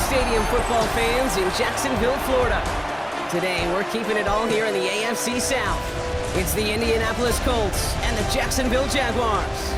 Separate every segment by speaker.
Speaker 1: stadium, football fans in Jacksonville, Florida. Today, we're keeping it all here in the AFC South. It's the Indianapolis Colts and the Jacksonville Jaguars.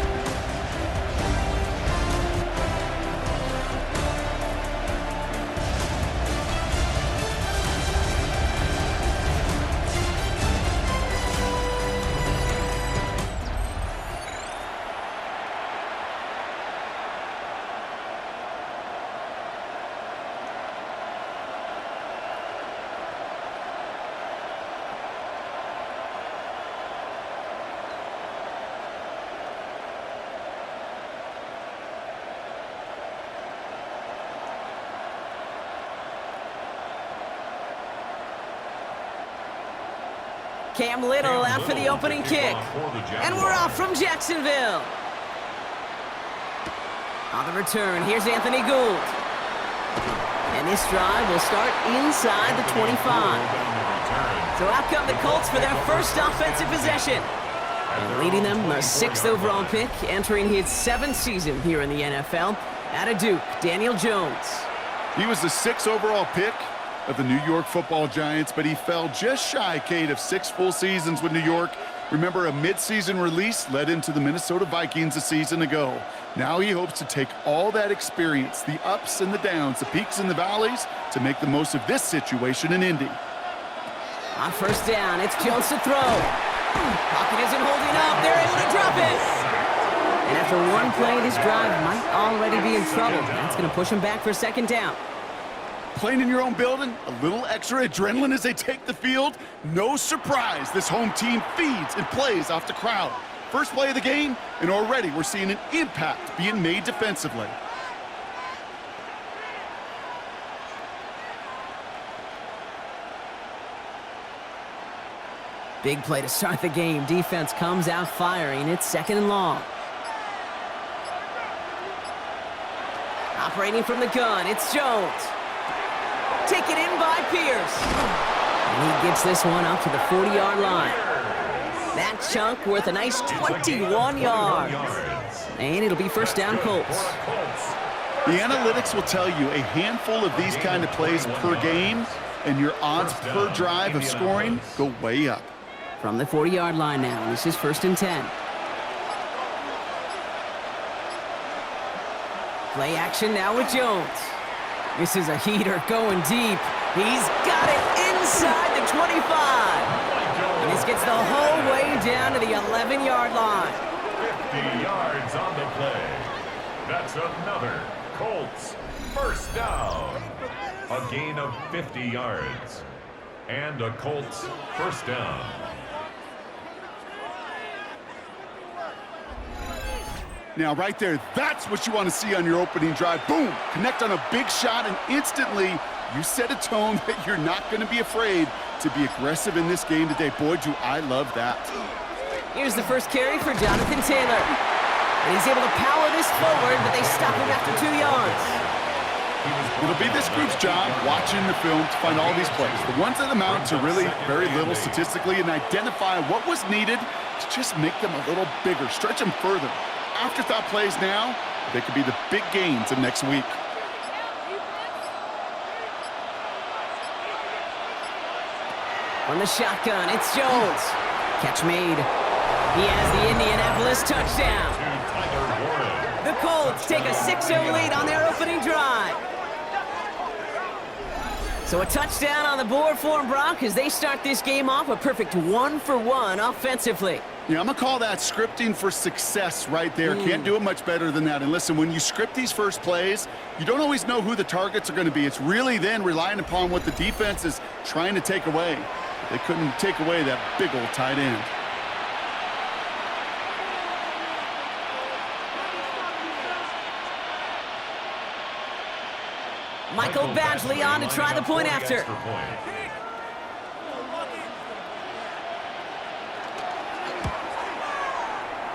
Speaker 1: Cam Little out for the opening kick. And we're off from Jacksonville. On the return, here's Anthony Gould. And this drive will start inside the 25. So out come the Colts for their first offensive possession. And leading them, a 6th overall pick, entering his 7th season here in the NFL. Out of Duke, Daniel Jones.
Speaker 2: He was the 6th overall pick of the New York Football Giants, but he fell just shy, Kate, of 6 full seasons with New York. Remember, a mid-season release led into the Minnesota Vikings a season ago. Now he hopes to take all that experience, the ups and the downs, the peaks and the valleys, to make the most of this situation in Indy.
Speaker 1: On first down, it's Jones to throw. Pocket isn't holding up. They're able to drop it. And after one play, this drive might already be in trouble. That's going to push him back for second down.
Speaker 2: Playing in your own building, a little extra adrenaline as they take the field. No surprise, this home team feeds and plays off the crowd. First play of the game, and already we're seeing an impact being made defensively.
Speaker 1: Big play to start the game. Defense comes out firing. It's 2nd and long. Operating from the gun, it's Jones. Taken in by Pierce. And he gets this one up to the 40-yard line. That chunk worth a nice 21 yards. And it'll be first down Colts.
Speaker 2: The analytics will tell you a handful of these kind of plays per game, and your odds per drive of scoring go way up.
Speaker 1: From the 40-yard line now, this is 1st and 10. Play action now with Jones. This is a heater going deep. He's got it inside the 25. And this gets the whole way down to the 11-yard line.
Speaker 3: 50 yards on the play. That's another Colts first down. A gain of 50 yards. And a Colts first down.
Speaker 2: Now, right there, that's what you want to see on your opening drive. Boom! Connect on a big shot, and instantly you set a tone that you're not going to be afraid to be aggressive in this game today. Boy, do I love that.
Speaker 1: Here's the first carry for Jonathan Taylor. And he's able to power this forward, but they stop him after 2 yards.
Speaker 2: It'll be this group's job watching the film to find all these plays. The ones that amount to really very little statistically, and identify what was needed to just make them a little bigger, stretch them further. Afterthought plays now, they could be the big gains of next week.
Speaker 1: From the shotgun, it's Jones. Catch made. He has the Indianapolis touchdown. The Colts take a 6-0 lead on their opening drive. So a touchdown on the board for them, Brock, as they start this game off a perfect 1-for-1 offensively.
Speaker 2: Yeah, I'm going to call that scripting for success right there. Can't do it much better than that. And listen, when you script these first plays, you don't always know who the targets are going to be. It's really then relying upon what the defense is trying to take away. They couldn't take away that big old tight end.
Speaker 1: Michael Badgley on to try the point after.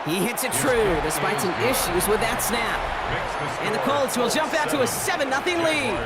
Speaker 1: He hits it true, despite some issues with that snap. And the Colts will jump out to a 7-0 lead.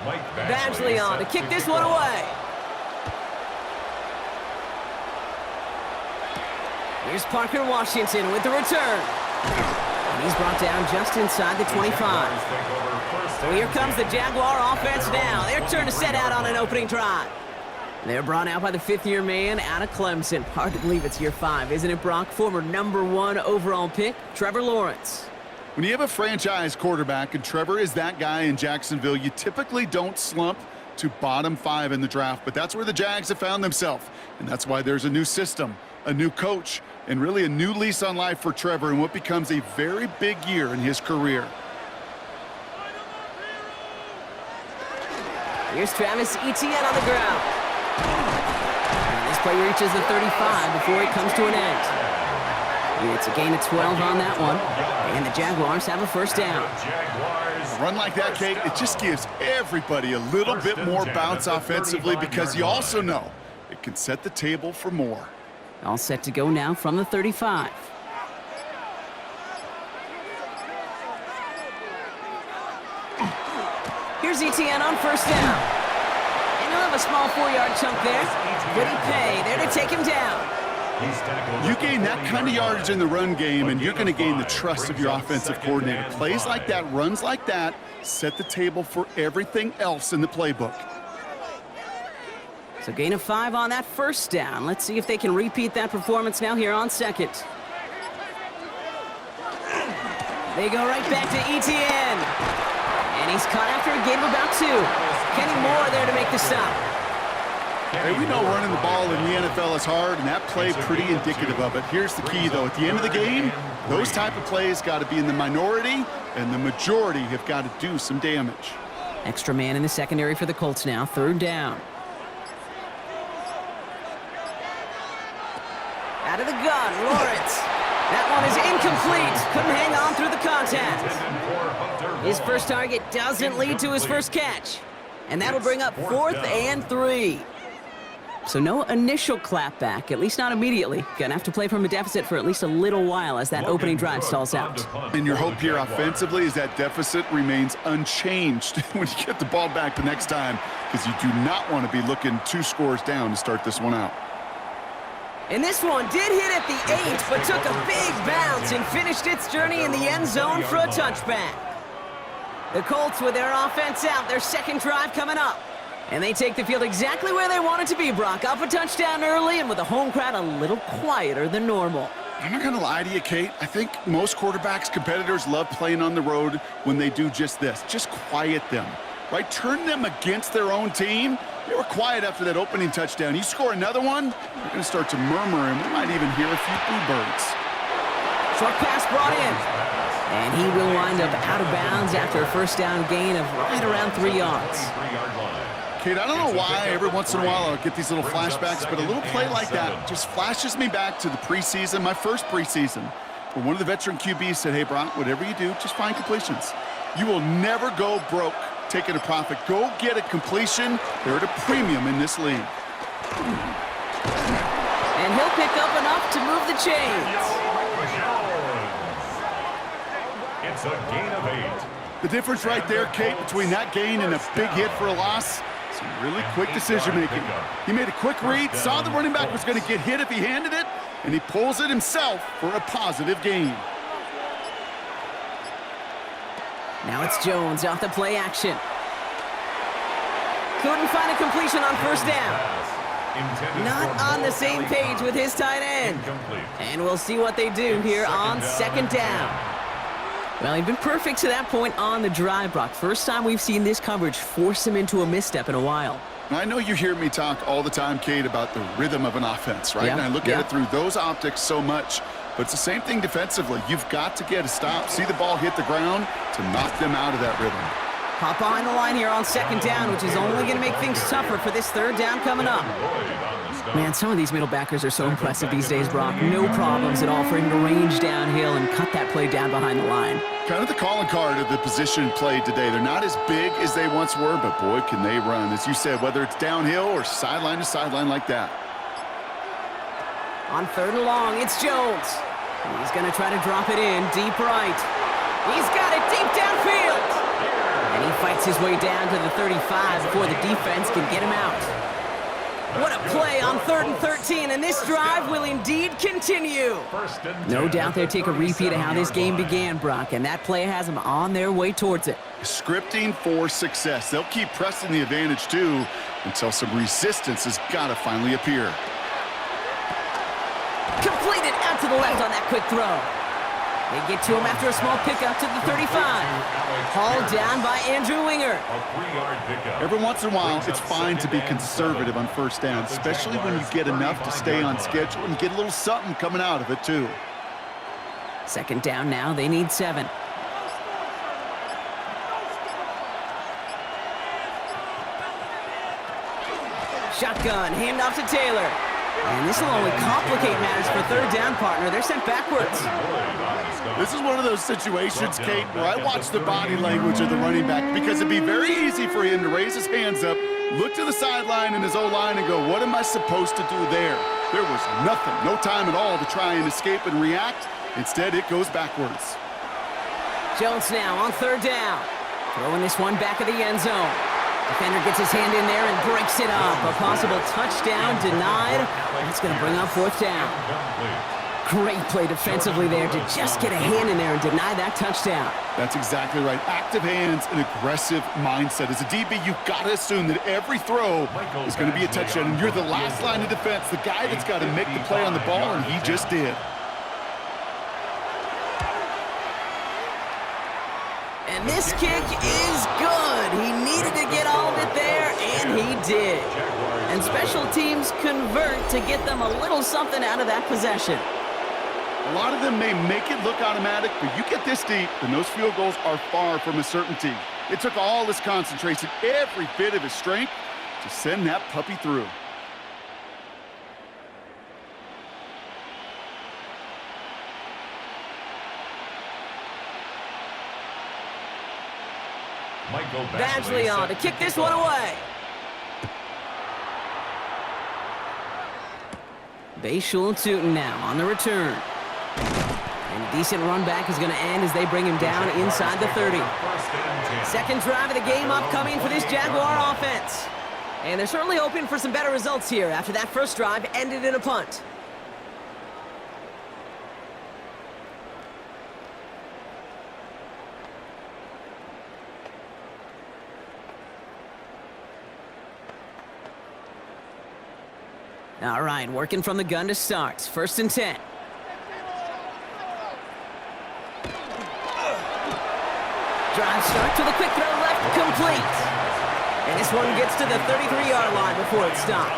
Speaker 1: Badgley on to kick this one away. Here's Parker Washington with the return. And he's brought down just inside the 25. So here comes the Jaguar offense now. Their turn to set out on an opening drive. They're brought out by the fifth-year man out of Clemson. Hard to believe it's year 5, isn't it, Brock? Former #1 overall pick, Trevor Lawrence.
Speaker 2: When you have a franchise quarterback, and Trevor is that guy in Jacksonville, you typically don't slump to bottom 5 in the draft, but that's where the Jags have found themselves, and that's why there's a new system, a new coach, and really a new lease on life for Trevor in what becomes a very big year in his career.
Speaker 1: Here's Travis Etienne on the ground. And this play reaches the 35 before it comes to an end. It's a gain of 12 on that one, and the Jaguars have a first down.
Speaker 2: A run like that, Kate, it just gives everybody a little bit more bounce offensively because you also know it can set the table for more.
Speaker 1: All set to go now from the 35. Here's Etienne on first down. And he'll have a small 4-yard chunk there. Woody Pay there to take him down.
Speaker 2: You gain that kind of yardage in the run game, and you're going to gain the trust of your offensive coordinator. Plays like that, runs like that, set the table for everything else in the playbook.
Speaker 1: So gain of 5 on that first down. Let's see if they can repeat that performance now here on second. They go right back to Etienne. And he's caught after a gain of about 2. Kenny Moore there to make the stop.
Speaker 2: Hey, we know running the ball in the NFL is hard, and that play pretty indicative of it. Here's the key, though. At the end of the game, those type of plays got to be in the minority, and the majority have got to do some damage.
Speaker 1: Extra man in the secondary for the Colts now. Third down. Out of the gun, Lawrence. That one is incomplete. Couldn't hang on through the contact. His first target doesn't lead to his first catch. And that'll bring up 4th and 3. So no initial clapback, at least not immediately. Gonna have to play from a deficit for at least a little while as that opening drive stalls out.
Speaker 2: And your hope here offensively is that deficit remains unchanged when you get the ball back the next time, because you do not want to be looking 2 scores down to start this one out.
Speaker 1: And this one did hit at the 8, but took a big bounce and finished its journey in the end zone for a touchback. The Colts with their offense out, their second drive coming up. And they take the field exactly where they want it to be, Brock. Up a touchdown early and with a home crowd a little quieter than normal.
Speaker 2: I'm not going to lie to you, Kate. I think most quarterbacks, competitors love playing on the road when they do just this. Just quiet them, right? Turn them against their own team. They were quiet after that opening touchdown. You score another one, you're going to start to murmur, and we might even hear a few bluebirds.
Speaker 1: Short pass brought in. And he will wind up out of bounds after a first down gain of right around 3 yards.
Speaker 2: Kate, I don't know why every once in a while I'll get these little flashbacks, but a little play like that just flashes me back to the preseason, my first preseason, where one of the veteran QBs said, hey, Brock, whatever you do, just find completions. You will never go broke taking a profit. Go get a completion. They're at a premium in this league.
Speaker 1: And he'll pick up enough to move the chains.
Speaker 3: It's a gain of 8.
Speaker 2: The difference right there, Kate, between that gain and a big hit for a loss, some really quick decision-making. He made a quick read, saw the running back was going to get hit if he handed it, and he pulls it himself for a positive gain.
Speaker 1: Now it's Jones off the play action. Couldn't find a completion on first down. Not on the same page with his tight end. And we'll see what they do here on second down. Well, he'd been perfect to that point on the drive, Brock. First time we've seen this coverage force him into a misstep in a while.
Speaker 2: I know you hear me talk all the time, Kate, about the rhythm of an offense, right? And I look at it through those optics so much. But it's the same thing defensively. You've got to get a stop, see the ball hit the ground to knock them out of that rhythm.
Speaker 1: Hop behind the line here on second down, which is only going to make things tougher for this third down coming up. Man, some of these middle backers are so impressive these days, Brock. No problems at all for him to range downhill and cut that play down behind the line.
Speaker 2: Kind of the calling card of the position played today. They're not as big as they once were, but boy, can they run. As you said, whether it's downhill or sideline to sideline like that.
Speaker 1: On third and long, it's Jones. He's going to try to drop it in deep right. He's got it deep downfield. And he fights his way down to the 35 before the defense can get him out. What a play on 3rd and 13, and this drive will indeed continue. No doubt they'll take a repeat of how this game began, Brock, and that play has them on their way towards it.
Speaker 2: Scripting for success. They'll keep pressing the advantage, too, until some resistance has got to finally appear.
Speaker 1: Completed out to the left on that quick throw. They get to him after a small pickup to the 35. Hauled down by Andrew Winger.
Speaker 2: Every once in a while, it's fine to be conservative on first down, especially when you get enough to stay on schedule and get a little something coming out of it, too.
Speaker 1: 2nd down now. They need 7. Shotgun, handoff to Taylor. And this will only complicate matters for 3rd down, partner. They're sent backwards.
Speaker 2: This is one of those situations, Kate, where I watch the body language of the running back because it'd be very easy for him to raise his hands up, look to the sideline in his O-line and go, what am I supposed to do there? There was nothing, no time at all to try and escape and react. Instead, it goes backwards.
Speaker 1: Jones now on 3rd down. Throwing this one back of the end zone. Defender gets his hand in there and breaks it up. A possible touchdown denied. That's going to bring up 4th down. Great play defensively there to just get a hand in there and deny that touchdown.
Speaker 2: That's exactly right. Active hands and aggressive mindset. As a DB, you've got to assume that every throw is going to be a touchdown, and you're the last line of defense, the guy that's got to make the play on the ball, and he just did.
Speaker 1: And this kick is good. He needed to get all of it there, and he did. And special teams convert to get them a little something out of that possession.
Speaker 2: A lot of them may make it look automatic, but you get this deep, and those field goals are far from a certainty. It took all his concentration, every bit of his strength, to send that puppy through.
Speaker 1: Badgley on to kick this one away. Bayshul and Tootin now on the return. And a decent run back is going to end as they bring him down inside the 30. 2nd drive of the game upcoming for this Jaguar offense. And they're certainly hoping for some better results here after that first drive ended in a punt. All right, working from the gun to start. 1st and 10. Drive start to the quick throw left, complete. And this one gets to the 33-yard line before it's stopped.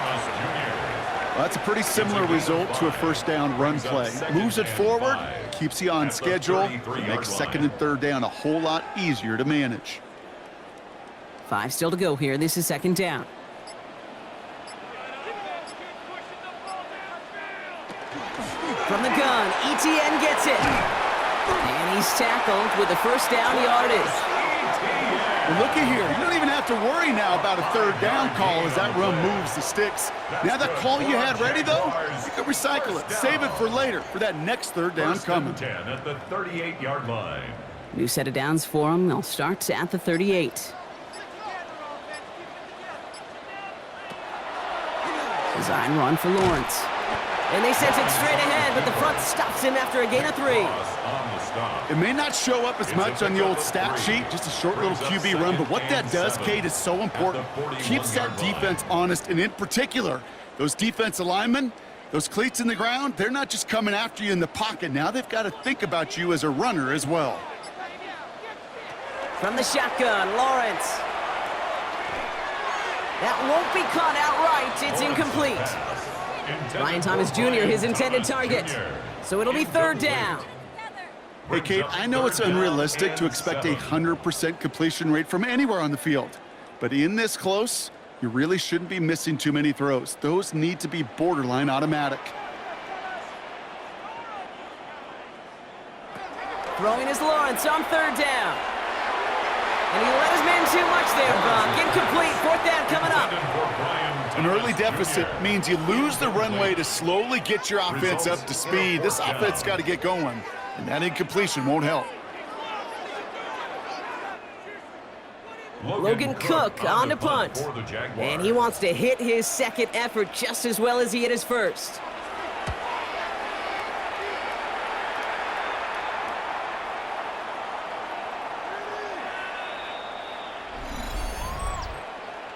Speaker 2: Well, that's a pretty similar result to a 1st down run play. Moves it forward, keeps you on schedule, makes 2nd and 3rd down a whole lot easier to manage.
Speaker 1: 5 still to go here. This is 2nd down. From the gun, ETN gets it. And he's tackled with the 1st down yardage.
Speaker 2: Well, looky here. You don't even have to worry now about a 3rd down call as that run moves the sticks. Now that call you had ready, though, you can recycle it. Save it for later, for that next 3rd down coming.
Speaker 3: 10 at the 38-yard line.
Speaker 1: New set of downs for them. They'll start at the 38. Design run for Lawrence. And they sent it straight ahead, but the front stops him after a gain of 3.
Speaker 2: It may not show up as much on the old stat sheet, just a short little QB run, but what that does, Kate, is so important. Keeps that defense honest, and in particular, those defensive linemen, those cleats in the ground, they're not just coming after you in the pocket. Now they've got to think about you as a runner as well.
Speaker 1: From the shotgun, Lawrence. That won't be caught outright. It's incomplete. Ryan Thomas Jr., his intended target. So it'll be 3rd down.
Speaker 2: Hey, Kate, I know it's unrealistic to expect a 100% completion rate from anywhere on the field. But in this close, you really shouldn't be missing too many throws. Those need to be borderline automatic.
Speaker 1: Throwing is Lawrence on 3rd down. And he let his man too much there, Brock. Incomplete. 4th down coming up.
Speaker 2: An early deficit means you lose the runway to slowly get your offense up to speed. This offense got to get going, and that incompletion won't help.
Speaker 1: Logan Cook on the punt.
Speaker 3: for the Jaguars.
Speaker 1: And he wants to hit his second effort just as well as he hit his first.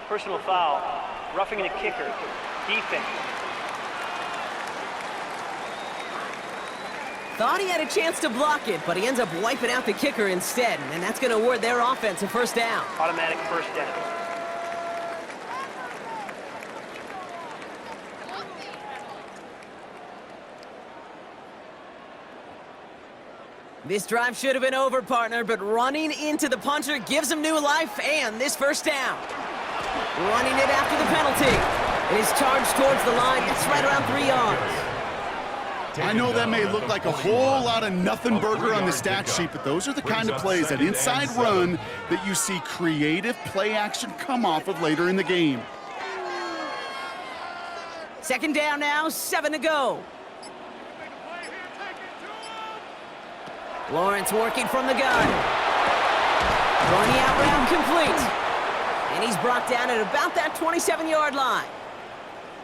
Speaker 4: Personal foul, roughing the kicker, defense.
Speaker 1: Thought he had a chance to block it, but he ends up wiping out the kicker instead, and that's going to award their offense a first down.
Speaker 4: Automatic first down.
Speaker 1: This drive should have been over, partner, but running into the punter gives him new life and this first down. Running it after the penalty. It is charged towards the line. That's right around 3 yards.
Speaker 2: I know that may look like a whole lot of nothing burger on the stat sheet, but those are the kind of plays, that inside run, that you see creative play action come off of later in the game.
Speaker 1: Second down now, 7 to go. Lawrence working from the gun. Running out route complete. And he's brought down at about that 27-yard line.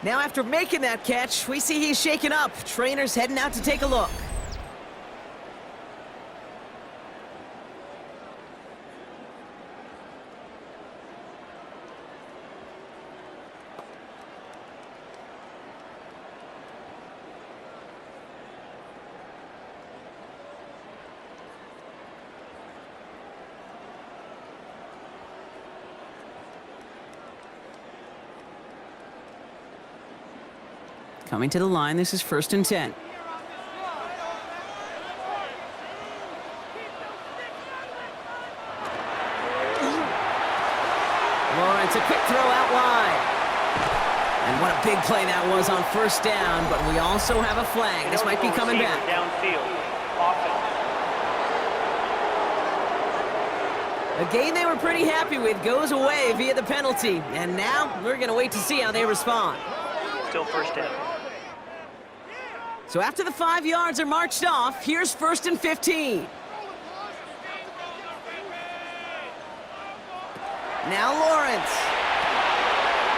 Speaker 1: Now after making that catch, we see he's shaken up. Trainer's heading out to take a look. Coming to the line, this is 1st and 10. Lawrence, a quick throw out wide. And what a big play that was on first down, but we also have a flag. This might be coming back.
Speaker 4: Downfield. Offense.
Speaker 1: A game they were pretty happy with goes away via the penalty. And now we're going to wait to see how they respond.
Speaker 4: Still first down.
Speaker 1: So after the 5 yards are marched off, here's 1st and 15. Now Lawrence.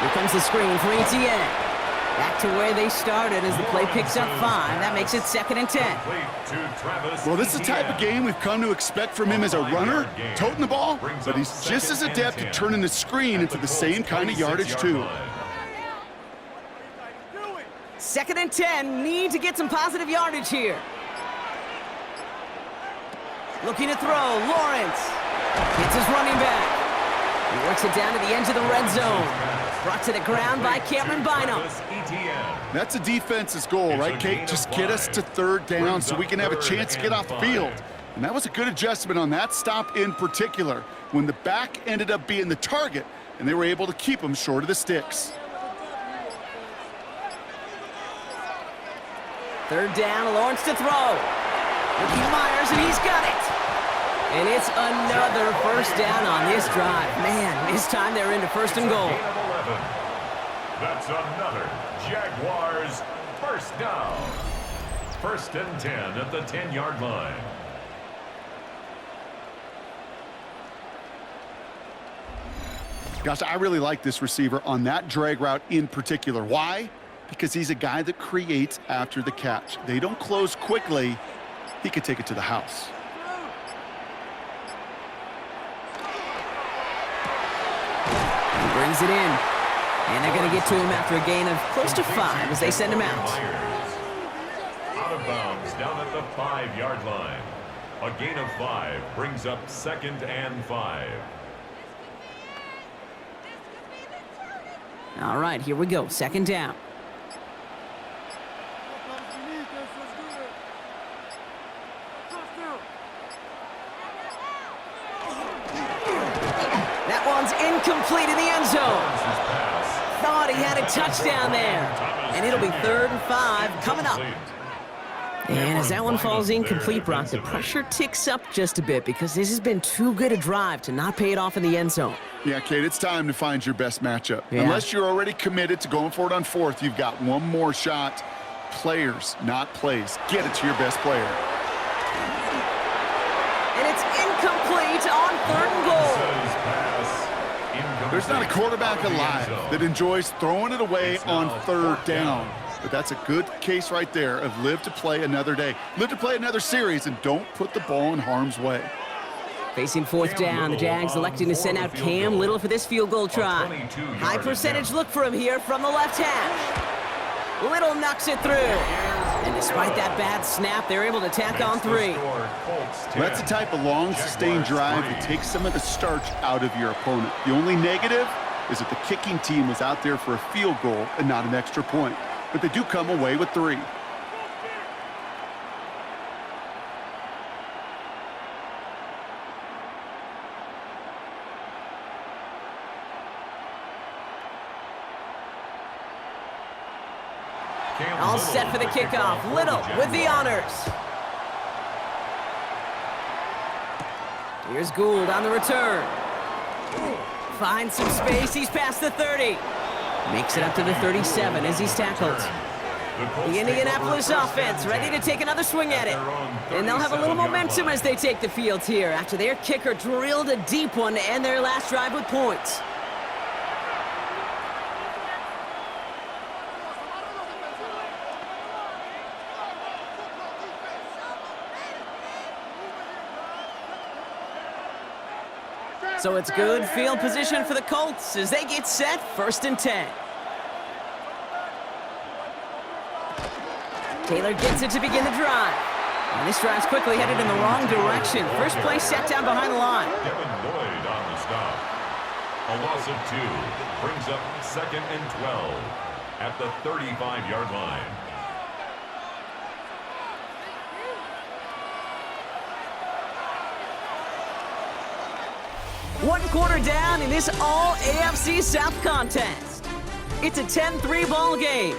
Speaker 1: Here comes the screen for ETN. Back to where they started as the play picks up 5. That makes it 2nd and 10.
Speaker 2: Well, this is the type of game we've come to expect from him as a runner, toting the ball, but he's just as adept at turning the screen into the same kind of yardage, too.
Speaker 1: 2nd and 10, need to get some positive yardage here. Looking to throw, Lawrence. Hits his running back. He works it down to the edge of the red zone. Brought to the ground by Cameron Bynum.
Speaker 2: That's a defense's goal, right, Kate? Just get us to 3rd down so we can have a chance to get off the field. And that was a good adjustment on that stop in particular, when the back ended up being the target, and they were able to keep him short of the sticks.
Speaker 1: 3rd down, Lawrence to throw. Looking Myers, and he's got it. And it's another first down on this drive. Man, this time they're into 1st and goal.
Speaker 3: That's another Jaguars first down. 1st and 10 at the 10-yard line.
Speaker 2: Gosh, I really like this receiver on that drag route in particular. Why? Because he's a guy that creates after the catch. They don't close quickly. He could take it to the house.
Speaker 1: He brings it in. And they're going to get to him after a gain of close to 5 as they send him out.
Speaker 3: Out of bounds down at the 5-yard line. A gain of 5 brings up 2nd and 5.
Speaker 1: All right, here we go. 2nd down. That one's incomplete in the end zone. Thought he had a touchdown there. And it'll be 3rd and 5 coming up. And as that one falls incomplete, Brock, the pressure ticks up just a bit because this has been too good a drive to not pay it off in the end zone.
Speaker 2: Yeah, Kate, it's time to find your best matchup.
Speaker 1: Yeah.
Speaker 2: Unless you're already committed to going for it on 4th, you've got one more shot. Players, not plays. Get it to your best player.
Speaker 1: And it's incomplete on 3rd and goal.
Speaker 2: There's not a quarterback alive that enjoys throwing it away on third down. But that's a good case right there of live to play another day. Live to play another series and don't put the ball in harm's way.
Speaker 1: Facing fourth down, the Jags electing to send out Cam Little for this field goal try. High percentage look for him here from the left hash. Little knocks it through. And despite that bad snap, they're able to tack on 3.
Speaker 2: That's the type of long, sustained drive that takes some of the starch out of your opponent. The only negative is that the kicking team was out there for a field goal and not an extra point. But they do come away with 3.
Speaker 1: All set for the kickoff. Little with the honors. Here's Gould on the return. Finds some space. He's past the 30. Makes it up to the 37 as he's tackled. The Indianapolis offense ready to take another swing at it. And they'll have a little momentum as they take the field here after their kicker drilled a deep one to end their last drive with points. So it's good field position for the Colts as they get set, 1st and 10. Taylor gets it to begin the drive. And this drive's quickly headed in the wrong direction. First play set down behind the line.
Speaker 3: Devin Lloyd on the stop. A loss of 2 brings up 2nd and 12 at the 35-yard line.
Speaker 1: One quarter down in this all-AFC South contest. It's a 10-3 ball game.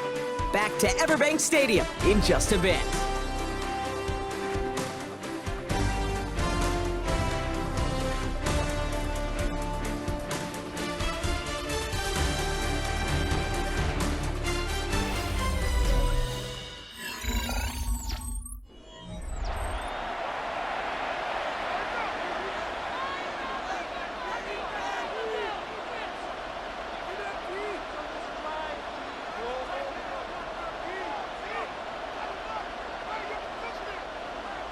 Speaker 1: Back to Everbank Stadium in just a bit.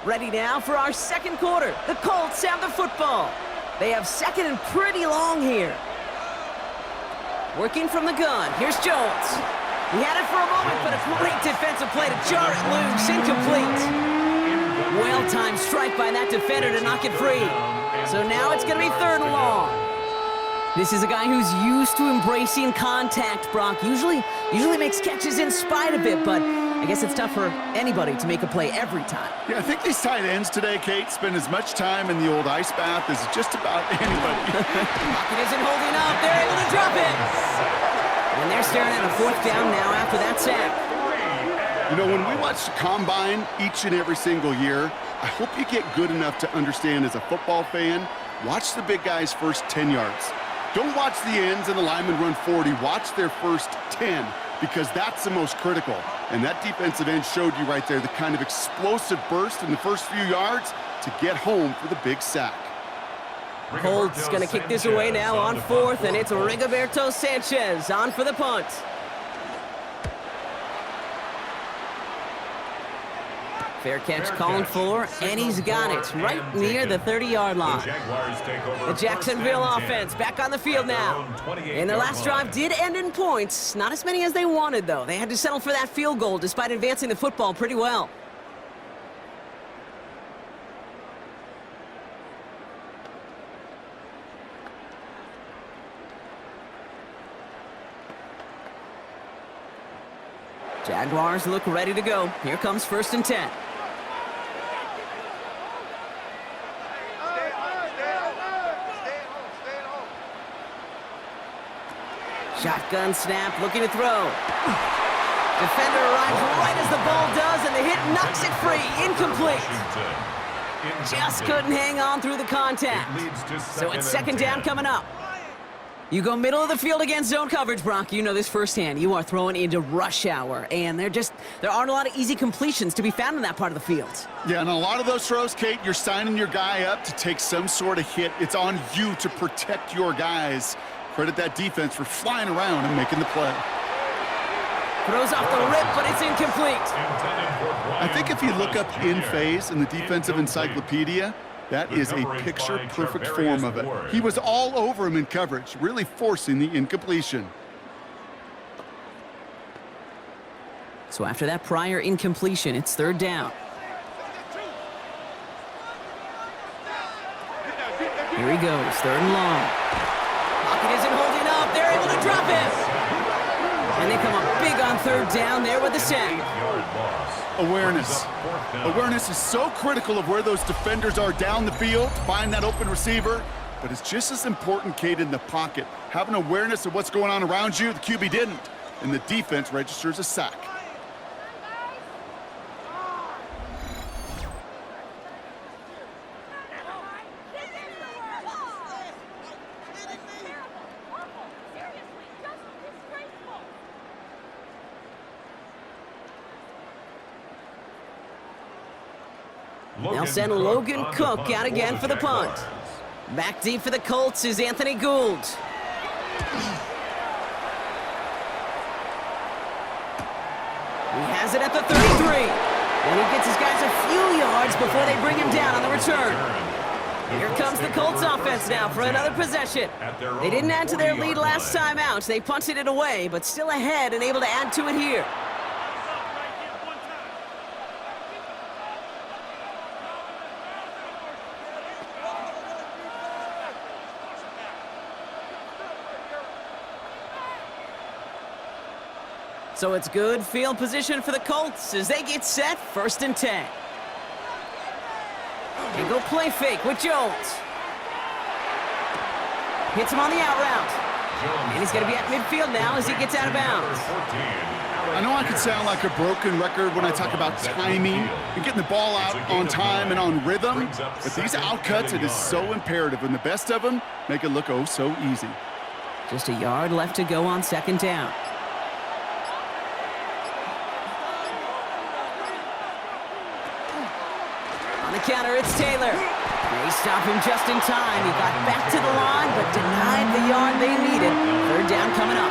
Speaker 1: Ready now for our second quarter. The Colts have the football. They have second and pretty long here. Working from the gun. Here's Jones. He had it for a moment, but a great defensive play to jar it loose. Incomplete. Well-timed strike by that defender to knock it free. So now it's going to be 3rd and long. This is a guy who's used to embracing contact, Brock. Usually makes catches in spite of it, but I guess it's tough for anybody to make a play every time.
Speaker 2: Yeah, I think these tight ends today, Kate, spend as much time in the old ice bath as just about anybody.
Speaker 1: Pocket isn't holding up. They're able to drop it. And they're staring at a 4th down now after that sack.
Speaker 2: You know, when we watch the Combine each and every single year, I hope you get good enough to understand as a football fan, watch the big guys' first 10 yards. Don't watch the ends and the linemen run 40. Watch their first 10 because that's the most critical. And that defensive end showed you right there the kind of explosive burst in the first few yards to get home for the big sack.
Speaker 1: Colts going to kick this away now on 4th, and it's Rigoberto Sanchez on for the punt. Fair catch called for, and he's got it right near the 30-yard line. The Jacksonville offense back on the field now. And their last drive did end in points. Not as many as they wanted, though. They had to settle for that field goal despite advancing the football pretty well. Jaguars look ready to go. Here comes 1st and 10. Shotgun snap, looking to throw. Defender arrives right as the ball does, and the hit knocks it free. Incomplete. Just couldn't hang on through the contact. So it's 2nd down coming up. You go middle of the field against zone coverage, Brock. You know this firsthand. You are throwing into rush hour, and there aren't a lot of easy completions to be found in that part of the field.
Speaker 2: Yeah, and a lot of those throws, Kate, you're signing your guy up to take some sort of hit. It's on you to protect your guys. Credit that defense for flying around and making the play.
Speaker 1: Throws off the rip, but it's incomplete.
Speaker 2: I think if you look up in phase in the defensive encyclopedia, that is a picture-perfect form of it. He was all over him in coverage, really forcing the incompletion.
Speaker 1: So after that prior incompletion, it's third down. Here he goes, third and long. Pocket isn't holding up. They're able to drop him. And they come up big on third down there with the sack.
Speaker 2: Awareness. Awareness is so critical of where those defenders are down the field to find that open receiver, but it's just as important, Kate, in the pocket. Having awareness of what's going on around you, the QB didn't, and the defense registers a sack.
Speaker 1: They'll send Logan Cook out again for the punt. Back deep for the Colts is Anthony Gould. He has it at the 33. And he gets his guys a few yards before they bring him down on the return. Here comes the Colts offense now for another possession. They didn't add to their lead last time out. They punted it away, but still ahead and able to add to it here. So it's good field position for the Colts as they get set, 1st and 10. They go play fake with Jones. Hits him on the out route. And he's going to be at midfield now as he gets out of bounds.
Speaker 2: I know I could sound like a broken record when I talk about timing and getting the ball out on time and on rhythm, but these outcuts, it is so imperative, and the best of them make it look oh so easy.
Speaker 1: Just a yard left to go on 2nd down. On the counter, it's Taylor. They stop him just in time. He got back to the line, but denied the yard they needed. 3rd down coming up.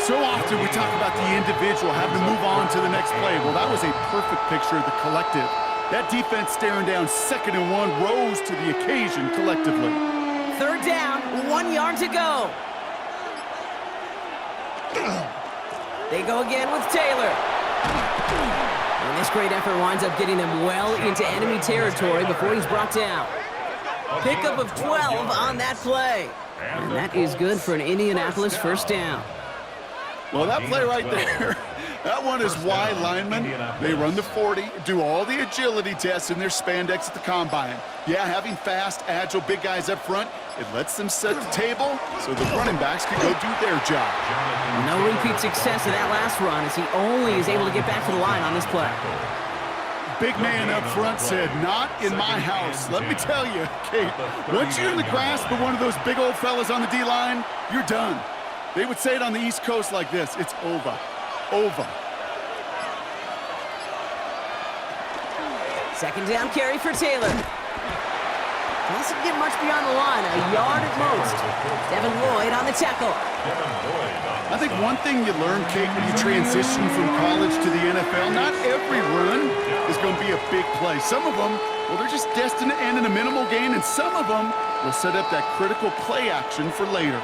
Speaker 2: So often we talk about the individual having to move on to the next play. Well, that was a perfect picture of the collective. That defense staring down 2nd and 1 rose to the occasion collectively.
Speaker 1: 3rd down, 1 yard to go. They go again with Taylor. And this great effort winds up getting him well into enemy territory before he's brought down. Pickup of 12 on that play. And that is good for an Indianapolis 1st down.
Speaker 2: Well, that play right there, that one is wide linemen. They run the 40, do all the agility tests in their spandex at the combine. Yeah, having fast, agile, big guys up front, it lets them set the table so the running backs can go do their job.
Speaker 1: No repeat success of that last run as he only is able to get back to the line on this play.
Speaker 2: Big man up front said, not in my house. Let me tell you, Kate, once you're in the grasp of one of those big old fellas on the D-line, you're done. They would say it on the East Coast like this, it's over, over.
Speaker 1: 2nd down carry for Taylor. Doesn't get much beyond the line, a yard at most. Devin Lloyd on the tackle.
Speaker 2: I think one thing you learn, Kate, when you transition from college to the NFL, not every run is going to be a big play. Some of them, well, they're just destined to end in a minimal gain, and some of them will set up that critical play action for later.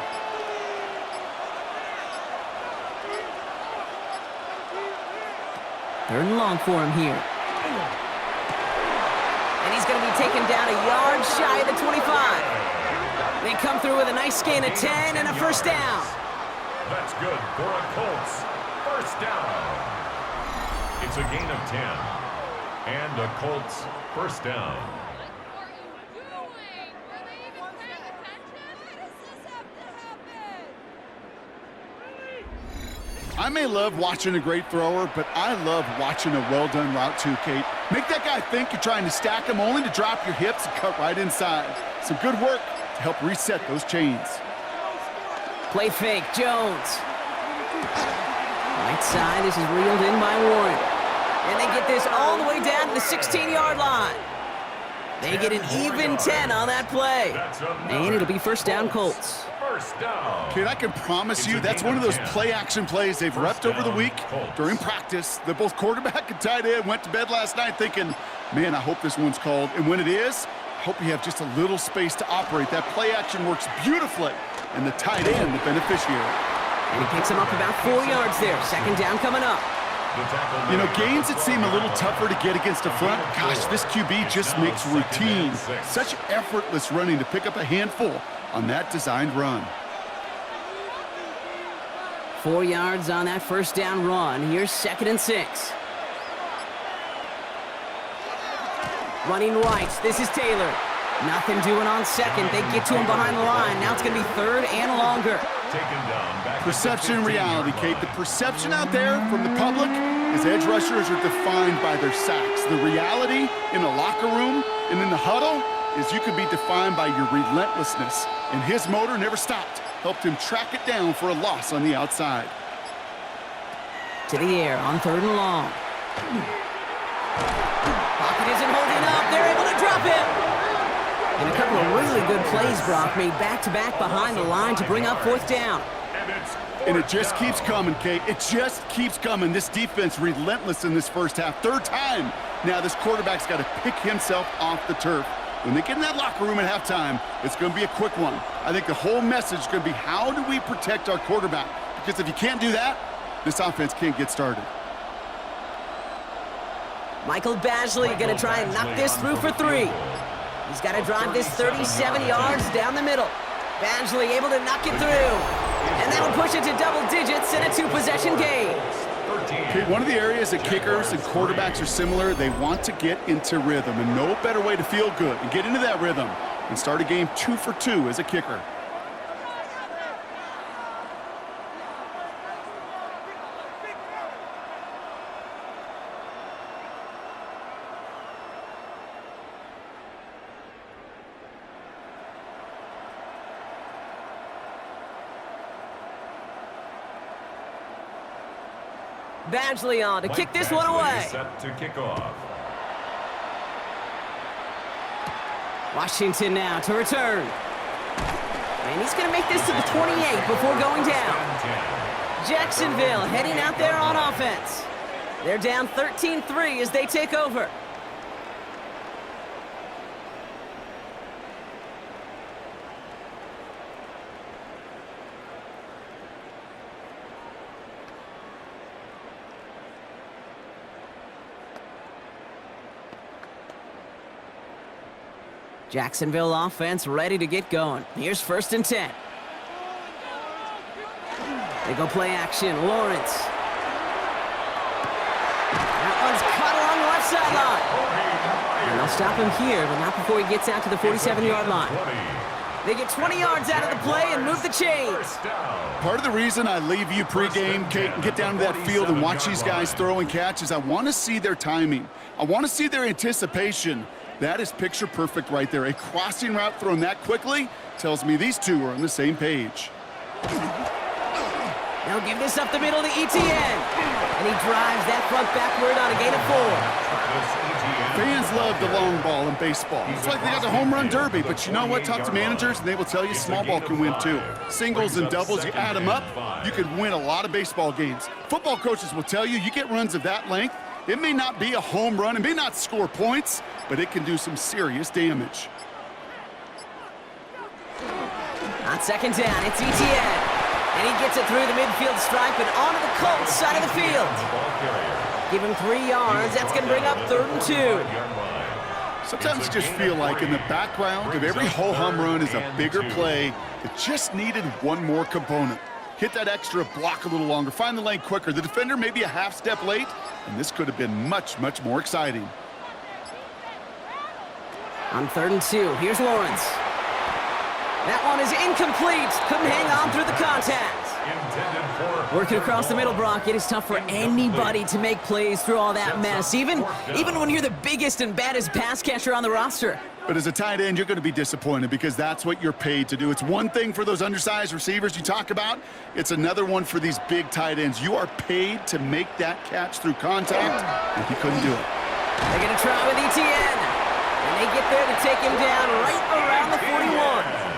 Speaker 1: 3rd and long for him here. And he's going to be taken down a yard shy of the 25. They come through with a nice gain of 10 and a 1st down.
Speaker 3: That's good for a Colts 1st down. It's a gain of 10 and a Colts 1st down.
Speaker 2: I may love watching a great thrower, but I love watching a well-done route too, Kate. Make that guy think you're trying to stack him only to drop your hips and cut right inside. Some good work to help reset those chains.
Speaker 1: Play fake, Jones. Right side, this is reeled in by Warren. And they get this all the way down to the 16-yard line. They get an even 10 on that play. And it'll be 1st down Colts.
Speaker 3: first down.
Speaker 2: Kid, I can promise you that's one of those play-action plays they've repped over the week during practice. That both quarterback and tight end went to bed last night thinking, man, I hope this one's called. And when it is, I hope you have just a little space to operate. That play-action works beautifully, and the tight end, the beneficiary.
Speaker 1: And he picks him up about 4 yards there. Second down coming up.
Speaker 2: You know, gains that seem a little tougher to get against the front, gosh, this QB just makes routine. Such effortless running to pick up a handful on that designed run.
Speaker 1: 4 yards on that first down run. Here's 2nd and 6. Running right. This is Taylor. Nothing doing on second. They get to him behind the line. Now it's going to be 3rd and longer.
Speaker 2: Perception and reality, Kate. The perception out there from the public is edge rushers are defined by their sacks. The reality in the locker room and in the huddle is you can be defined by your relentlessness. And his motor never stopped. Helped him track it down for a loss on the outside.
Speaker 1: To the air on 3rd and long. Pocket isn't holding up. They're able to drop it. And a couple of really good plays, Brock, made back-to-back behind the line to bring up 4th down.
Speaker 2: And it just keeps coming, Kate. It just keeps coming. This defense relentless in this first half. 3rd time. Now this quarterback's got to pick himself off the turf. When they get in that locker room at halftime, it's going to be a quick one. I think the whole message is going to be, how do we protect our quarterback? Because if you can't do that, this offense can't get started.
Speaker 1: Michael Badgley going to try and knock this through for 3. He's got to drive this 37 yards down the middle. Badgley able to knock it through. And that'll push it to double digits in a 2-possession game.
Speaker 2: Okay, one of the areas that kickers and quarterbacks are similar, they want to get into rhythm. And no better way to feel good and get into that rhythm and start a game 2 for 2 as a kicker.
Speaker 1: Badgley on to kick this one away.
Speaker 3: Set to kick off.
Speaker 1: Washington now to return. And he's going to make this to the 28 before going down. Jacksonville heading out there on offense. They're down 13-3 as they take over. Jacksonville offense ready to get going. Here's 1st and 10. They go play action. Lawrence. That one's caught along the left sideline. And they'll stop him here, but not before he gets out to the 47-yard line. They get 20 yards out of the play and move the chains.
Speaker 2: Part of the reason I leave you pregame, Kate, and get down to that field and watch these guys throw and catch is I want to see their timing. I want to see their anticipation. That is picture perfect right there. A crossing route thrown that quickly tells me these two are on the same page.
Speaker 1: They'll give this up the middle to Etienne. And he drives that front backward on a gain of 4.
Speaker 2: Fans love the long ball in baseball. It's like they got the home run derby, but you know what? Talk to managers, and they will tell you small ball can win too. Singles and doubles, you add them up, you can win a lot of baseball games. Football coaches will tell you get runs of that length. It may not be a home run, it may not score points, but it can do some serious damage.
Speaker 1: On 2nd down, it's Etienne. And he gets it through the midfield stripe and onto the Colts side of the field. Give him 3 yards. That's going to bring up 3rd and 2.
Speaker 2: Sometimes you just feel like in the background of every whole home run is a bigger play that just needed one more component. Hit that extra block a little longer, find the lane quicker. The defender may be a half step late, and this could have been much, much more exciting.
Speaker 1: On 3rd and 2, here's Lawrence. That one is incomplete. Couldn't hang on through the contact. Working across the middle, Brock, it is tough for anybody to make plays through all that mess, even when you're the biggest and baddest pass catcher on the roster.
Speaker 2: But as a tight end, you're going to be disappointed because that's what you're paid to do. It's one thing for those undersized receivers you talk about. It's another one for these big tight ends. You are paid to make that catch through contact, and he couldn't do it.
Speaker 1: They're going to try with Etienne. And they get there to take him down right around the 41.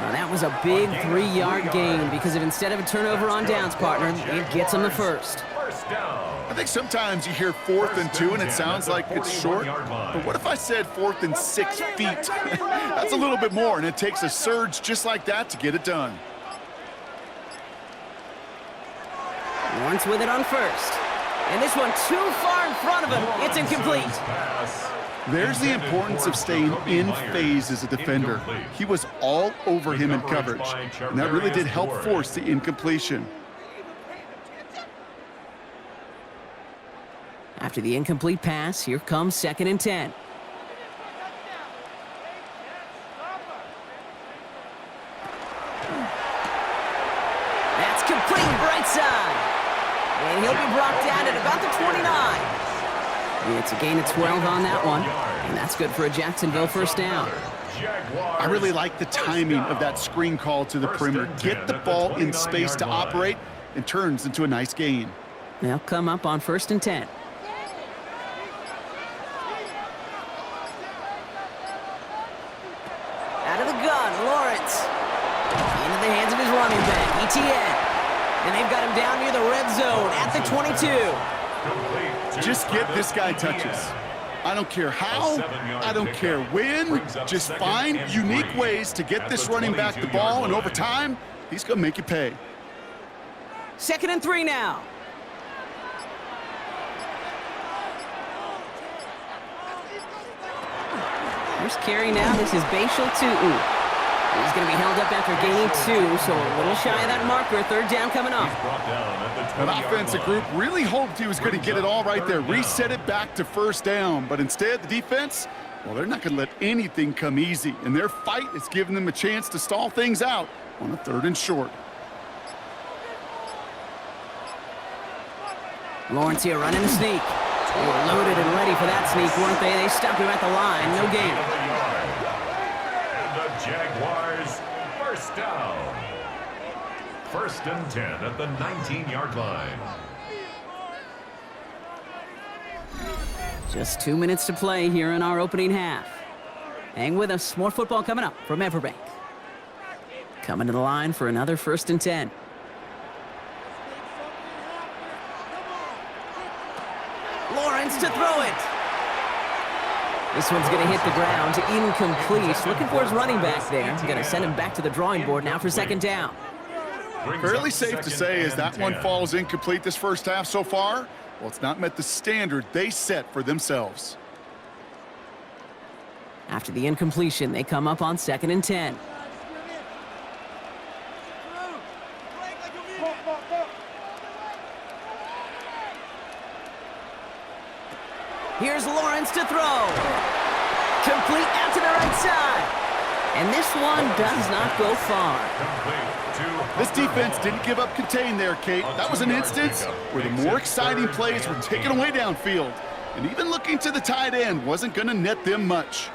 Speaker 1: Well, that That was a big 3-yard gain because instead of a turnover on downs, partner, it gets them the first.
Speaker 3: First down.
Speaker 2: I think sometimes you hear 4th and 2 and it sounds like it's short, but what if I said 4th and 6 feet? That's a little bit more, and it takes a surge just like that to get it done.
Speaker 1: Lawrence with it on first. And this one too far in front of him. It's incomplete.
Speaker 2: There's the importance of staying in phase as a defender. He was all over him in coverage, and that really did help force the incompletion.
Speaker 1: After the incomplete pass, here comes 2nd and 10. That's complete right side. And he'll be brought down at about the 29. It's a gain of 12 on that one. And that's good for a Jacksonville first down.
Speaker 2: I really like the timing of that screen call to the perimeter. Get the ball in space to operate and turns into a nice gain.
Speaker 1: They'll come up on 1st and 10. Out of the gun, Lawrence. Into the hands of his running back, ETN. And they've got him down near the red zone at the 22.
Speaker 2: Just get this guy touches. I don't care how, I don't care when, just find unique ways to get this running back the ball, and over time, he's going to make you pay.
Speaker 1: 2nd and 3 now. First carry now, this is Bashal Tutu. He's going to be held up after gaining 2, so a little shy of that marker. 3rd down coming up.
Speaker 2: That offensive group really hoped he was going to get it all right there, reset it back to 1st down. But instead, the defense, well, they're not going to let anything come easy. And their fight is giving them a chance to stall things out on a 3rd and short.
Speaker 1: Lawrence here running a sneak. They were loaded and ready for that sneak, weren't they? They stopped him at the line. No gain.
Speaker 3: And the Jaguars, first down. 1st and 10 at the 19-yard line.
Speaker 1: Just 2 minutes to play here in our opening half. Hang with us. More football coming up from Everbank. Coming to the line for another 1st and 10. Lawrence to throw it. This one's going to hit the ground. Incomplete. Looking for his running back there. Going to send him back to the drawing board now for 2nd down.
Speaker 2: Fairly safe to say as that one falls incomplete this first half so far, well, it's not met the standard they set for themselves.
Speaker 1: After the incompletion, they come up on 2nd and 10. Here's Lawrence to throw. Complete out to the right side. And this one does not go far.
Speaker 2: This defense didn't give up contain there, Kate. That was an instance where the more exciting plays were taken away downfield. And even looking to the tight end wasn't going to net them much.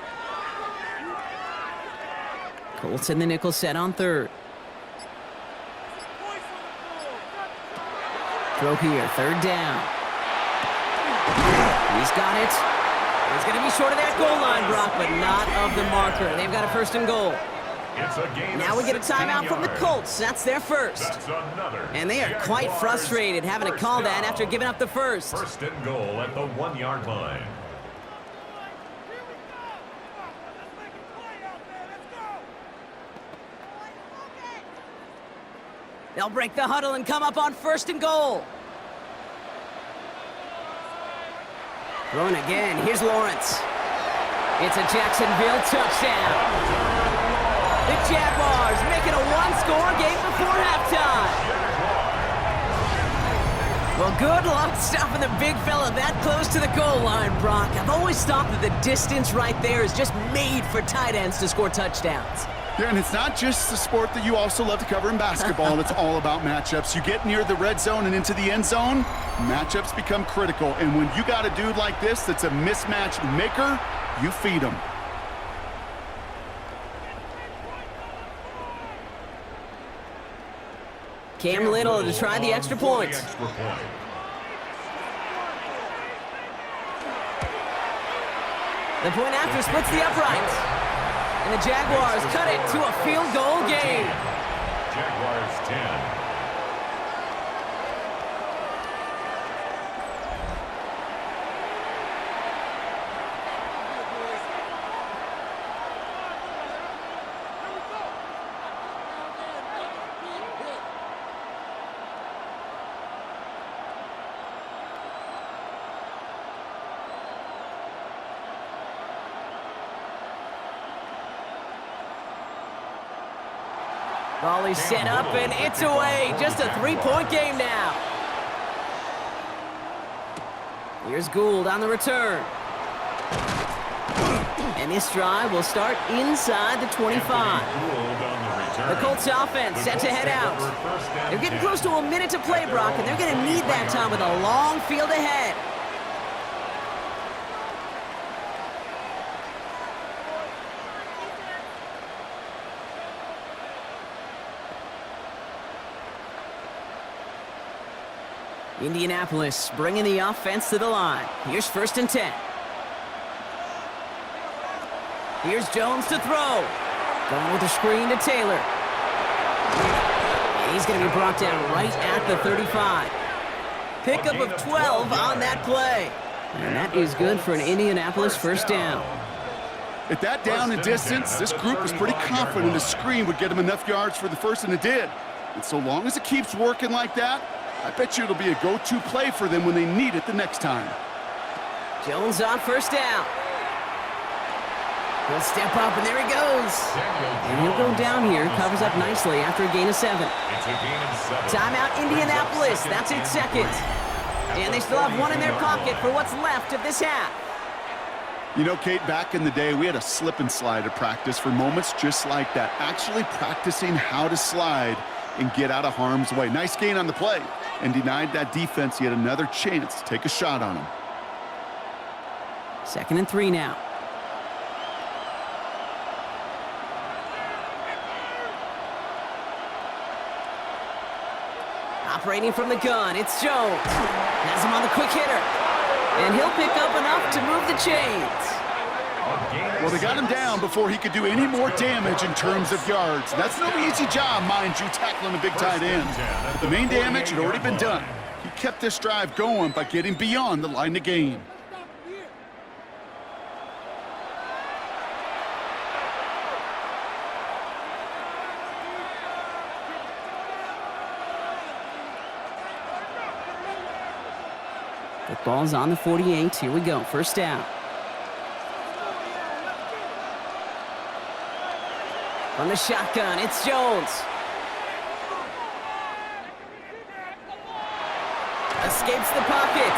Speaker 1: Colts in the nickel set on 3rd. Throw here, 3rd down. He's got it. He's going to be short of that goal line, Brock, but not of the marker. They've got a 1st and goal. Now we get a timeout from the Colts. That's their first. And they are quite frustrated having to call that after giving up the first.
Speaker 3: 1st and goal at the 1-yard line.
Speaker 1: They'll break the huddle and come up on 1st and goal. Throwing again. Here's Lawrence. It's a Jacksonville touchdown. The Jaguars make it a 1-score game before halftime. Well, good luck stopping the big fella that close to the goal line, Brock. I've always thought that the distance right there is just made for tight ends to score touchdowns.
Speaker 2: Yeah, and it's not just the sport that you also love to cover in basketball. It's all about matchups. You get near the red zone and into the end zone, matchups become critical. And when you got a dude like this that's a mismatch maker, you feed him.
Speaker 1: Cam Little to try the extra point. The point after splits the uprights. And the Jaguars cut it to a field goal game.
Speaker 3: Jaguars 10.
Speaker 1: Ball is set up, and it's away. Just a three-point game now. Here's Gould on the return. And this drive will start inside the 25. The Colts offense set to head out. They're getting close to a minute to play, Brock, and they're going to need that time with a long field ahead. Indianapolis bringing the offense to the line. Here's 1st and 10. Here's Jones to throw. Going with a screen to Taylor. And he's going to be brought down right at the 35. Pickup of 12 on that play. And that is good for an Indianapolis first down.
Speaker 2: At that down and distance, this group was pretty confident the screen would get them enough yards for the first, and it did. And so long as it keeps working like that, I bet you it'll be a go-to play for them when they need it the next time.
Speaker 1: Jones on 1st down. He'll step up, and there he goes. And he'll go down here, covers up nicely after a gain of 7.
Speaker 3: It's a gain of 7.
Speaker 1: Timeout, Indianapolis. That's its second. And they still have one in their pocket for what's left of this half.
Speaker 2: You know, Kate, back in the day, we had a slip and slide at practice for moments just like that. Actually practicing how to slide and get out of harm's way. Nice gain on the play, and denied that defense yet another chance to take a shot on him.
Speaker 1: 2nd and 3 now. Operating from the gun, it's Jones. Has him on the quick hitter. And he'll pick up enough to move the chains.
Speaker 2: Well, they got him down before he could do any more damage in terms of yards. That's no easy job, mind you, tackling a big tight end. But the main damage had already been done. He kept this drive going by getting beyond the line of game.
Speaker 1: The ball's on the 48. Here we go. 1st down. From the shotgun, it's Jones. Escapes the pocket.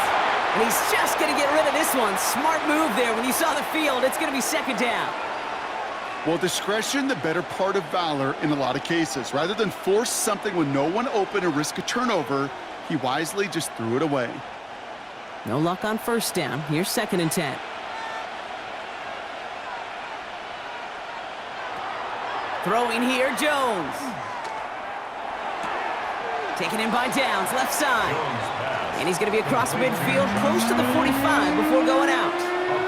Speaker 1: And he's just going to get rid of this one. Smart move there. When you saw the field, it's going to be 2nd down.
Speaker 2: Well, discretion, the better part of valor in a lot of cases. Rather than force something with no one open and risk a turnover, he wisely just threw it away.
Speaker 1: No luck on 1st down. Here's 2nd and 10. Throwing here, Jones. Taken in by Downs, left side. And he's going to be across midfield, close to the 45 before going out.
Speaker 3: A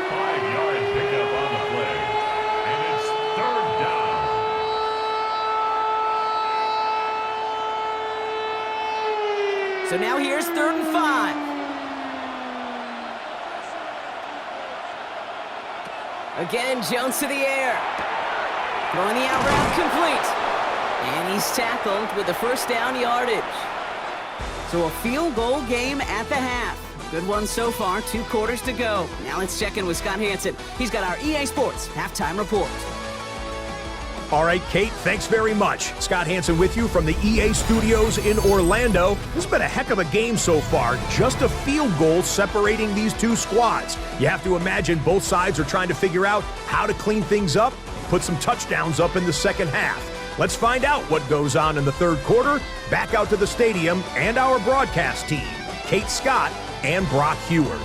Speaker 3: 5-yard pickup on the play. And it's 3rd down.
Speaker 1: So now here's 3rd and 5. Again, Jones to the air. Throwing the out route complete. And he's tackled with the 1st down yardage. So a field goal game at the half. Good one so far, 2 quarters to go. Now let's check in with Scott Hansen. He's got our EA Sports halftime report.
Speaker 5: All right, Kate, thanks very much. Scott Hansen with you from the EA Studios in Orlando. This has been a heck of a game so far. Just a field goal separating these two squads. You have to imagine both sides are trying to figure out how to clean things up, put some touchdowns up in the second half. Let's find out what goes on in the 3rd quarter. Back out to the stadium and our broadcast team, Kate Scott and Brock Heward.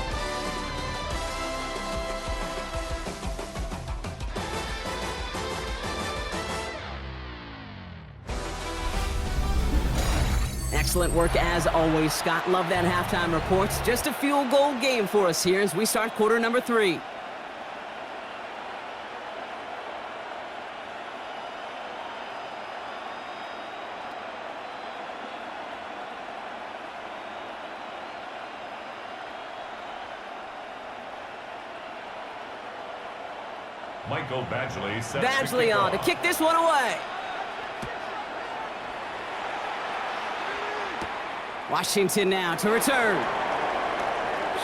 Speaker 1: Excellent work as always, Scott. Love that halftime reports. Just a field goal game for us here as we start quarter number 3.
Speaker 3: Michael Badgley sets
Speaker 1: Badgley
Speaker 3: the
Speaker 1: on to
Speaker 3: kickoff.
Speaker 1: kick this one away. Washington now to return.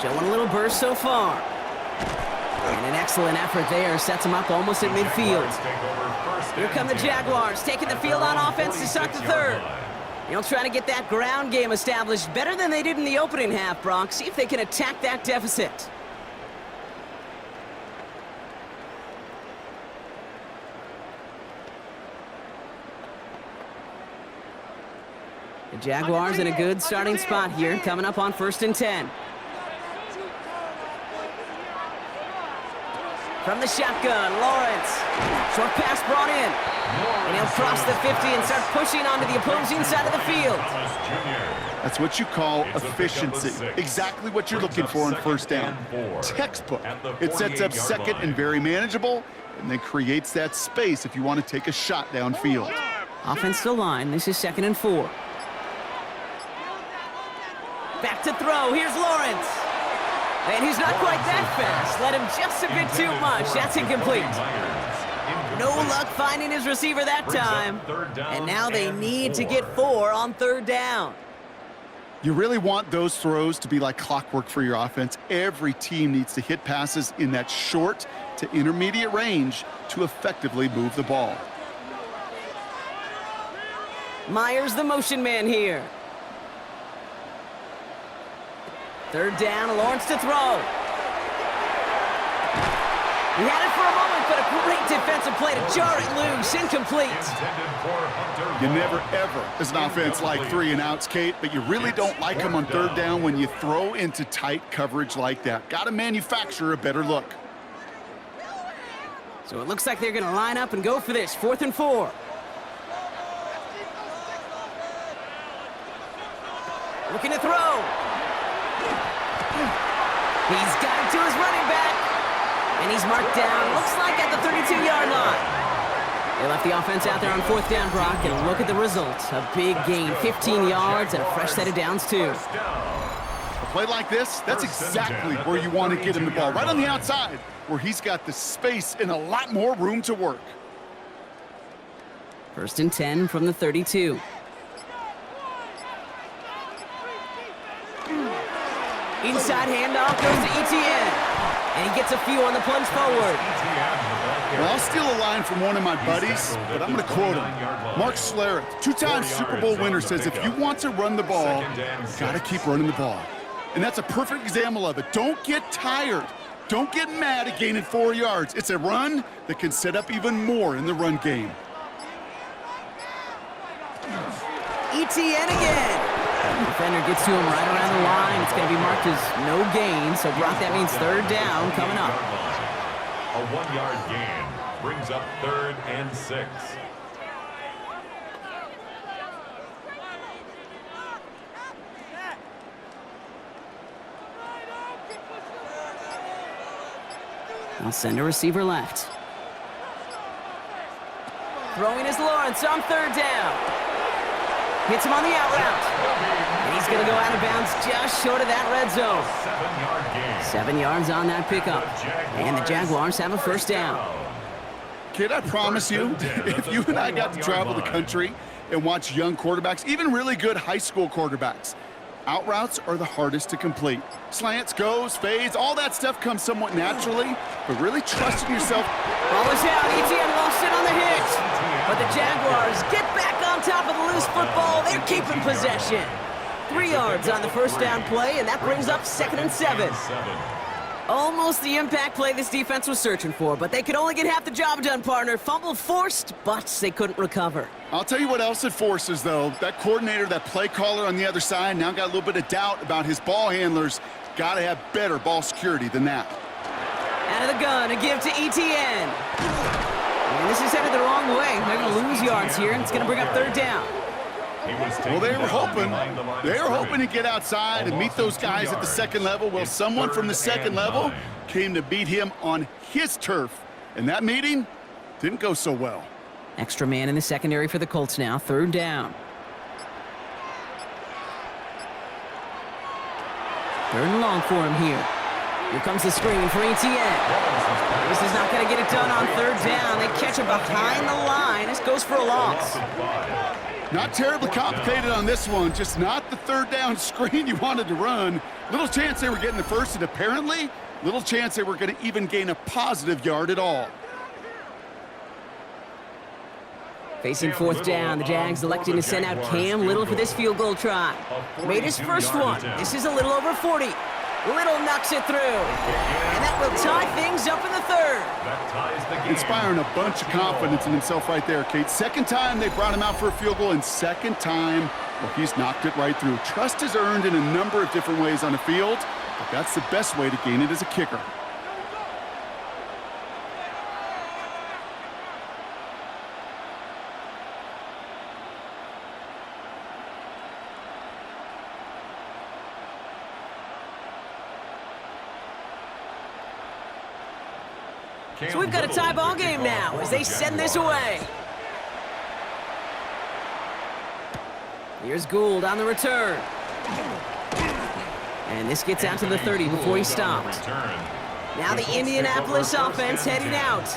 Speaker 1: Showing a little burst so far. And an excellent effort there sets him up almost at midfield. Here come the Jaguars, taking the field on offense to start the third. They'll try to get that ground game established better than they did in the opening half, Brock. See if they can attack that deficit. The Jaguars in a good starting spot here, coming up on 1st and 10. From the shotgun, Lawrence. Short pass brought in. And he'll cross the 50 and start pushing onto the opposing side of the field.
Speaker 2: That's what you call efficiency. Exactly what you're looking for on first down. Textbook. It sets up second and very manageable, and then creates that space if you want to take a shot downfield.
Speaker 1: Offensive line, this is 2nd and 4. Back to throw, here's Lawrence. And he's not quite that fast. Let him just a bit too much. That's incomplete. No luck finding his receiver that time. And now they need to get 4 on 3rd down.
Speaker 2: You really want those throws to be like clockwork for your offense. Every team needs to hit passes in that short to intermediate range to effectively move the ball.
Speaker 1: Myers, the motion man here. 3rd down, Lawrence to throw. He had it for a moment, but a great defensive play to jar it loose. Incomplete.
Speaker 2: You never, ever, as an offense, like 3 and outs, Kate, but you really don't like them on 3rd down when you throw into tight coverage like that. Got to manufacture a better look.
Speaker 1: So it looks like they're going to line up and go for this. 4th and 4. Looking to throw. He's got it to his running back. And he's marked down, looks like at the 32-yard line. They left the offense out there on 4th down, Brock, and look at the result. A big gain, 15 yards, and a fresh set of downs, too.
Speaker 2: A play like this, that's exactly where you want to get him the ball. Right on the outside, where he's got the space and a lot more room to work.
Speaker 1: 1st and 10 from the 32. Inside handoff goes to Etienne. And he gets a few on the plunge forward.
Speaker 2: Well, I'll steal a line from one of my buddies, but I'm going to quote him. Mark Schlereth, 2-time Super Bowl winner, says if you want to run the ball, you've got to keep running the ball. And that's a perfect example of it. Don't get tired. Don't get mad at gaining 4 yards. It's a run that can set up even more in the run game.
Speaker 1: Etienne again. Defender gets to him right around the line. It's going to be marked as no gain. So, Brock, that means 3rd down coming up.
Speaker 3: A 1-yard gain brings up 3rd and 6.
Speaker 1: I'll send a receiver left. Throwing is Lawrence on 3rd down. Hits him on the out route. And he's going to go out of bounds just short of that red zone.
Speaker 3: 7-yard gain.
Speaker 1: 7 yards on that pickup. And the Jaguars have a 1st down.
Speaker 2: Kid, I promise you, if you and I got to travel the country and watch young quarterbacks, even really good high school quarterbacks, out routes are the hardest to complete. Slants, goes, fades, all that stuff comes somewhat naturally, but really trusting yourself.
Speaker 1: Ball is out. Etienne lost it on the hit. But the Jaguars get back on top of the loose football. They're keeping possession. 3 yards on the 1st down play, and that brings up 2nd and 7. Almost the impact play this defense was searching for, but they could only get half the job done, partner. Fumble forced, but they couldn't recover.
Speaker 2: I'll tell you what else it forces, though. That coordinator, that play caller on the other side, now got a little bit of doubt about his ball handlers. Got to have better ball security than that.
Speaker 1: Out of the gun, a give to Etienne. And this is headed the wrong way. They're going to lose yards here, and it's going to bring up 3rd down.
Speaker 2: Well, they were hoping to get outside and meet those guys at the 2nd level. Well, someone from the 2nd level came to beat him on his turf, and that meeting didn't go so well.
Speaker 1: Extra man in the secondary for the Colts now. 3rd down. 3rd and long for him here. Here comes the screen for Etienne. This is not going to get it done on third down. They catch it behind the line. This goes for a loss.
Speaker 2: Not terribly complicated on this one, just not the third down screen you wanted to run. Little chance they were getting the first, and apparently, little chance they were going to even gain a positive yard at all.
Speaker 1: Facing fourth down, the Jags electing to send out Cam Little for this field goal try. Made his first one. This is a little over 40. Little knocks it through. And that will tie things up in the third.
Speaker 2: Inspiring a bunch of confidence in himself right there, Kate. Second time they brought him out for a field goal, and second time, well, he's knocked it right through. Trust is earned in a number of different ways on the field, but that's the best way to gain it as a kicker.
Speaker 1: So we've got a tie ball game now as they send this away. Here's Gould on the return. And this gets out to the 30 before he stopped. Now the Indianapolis offense heading out.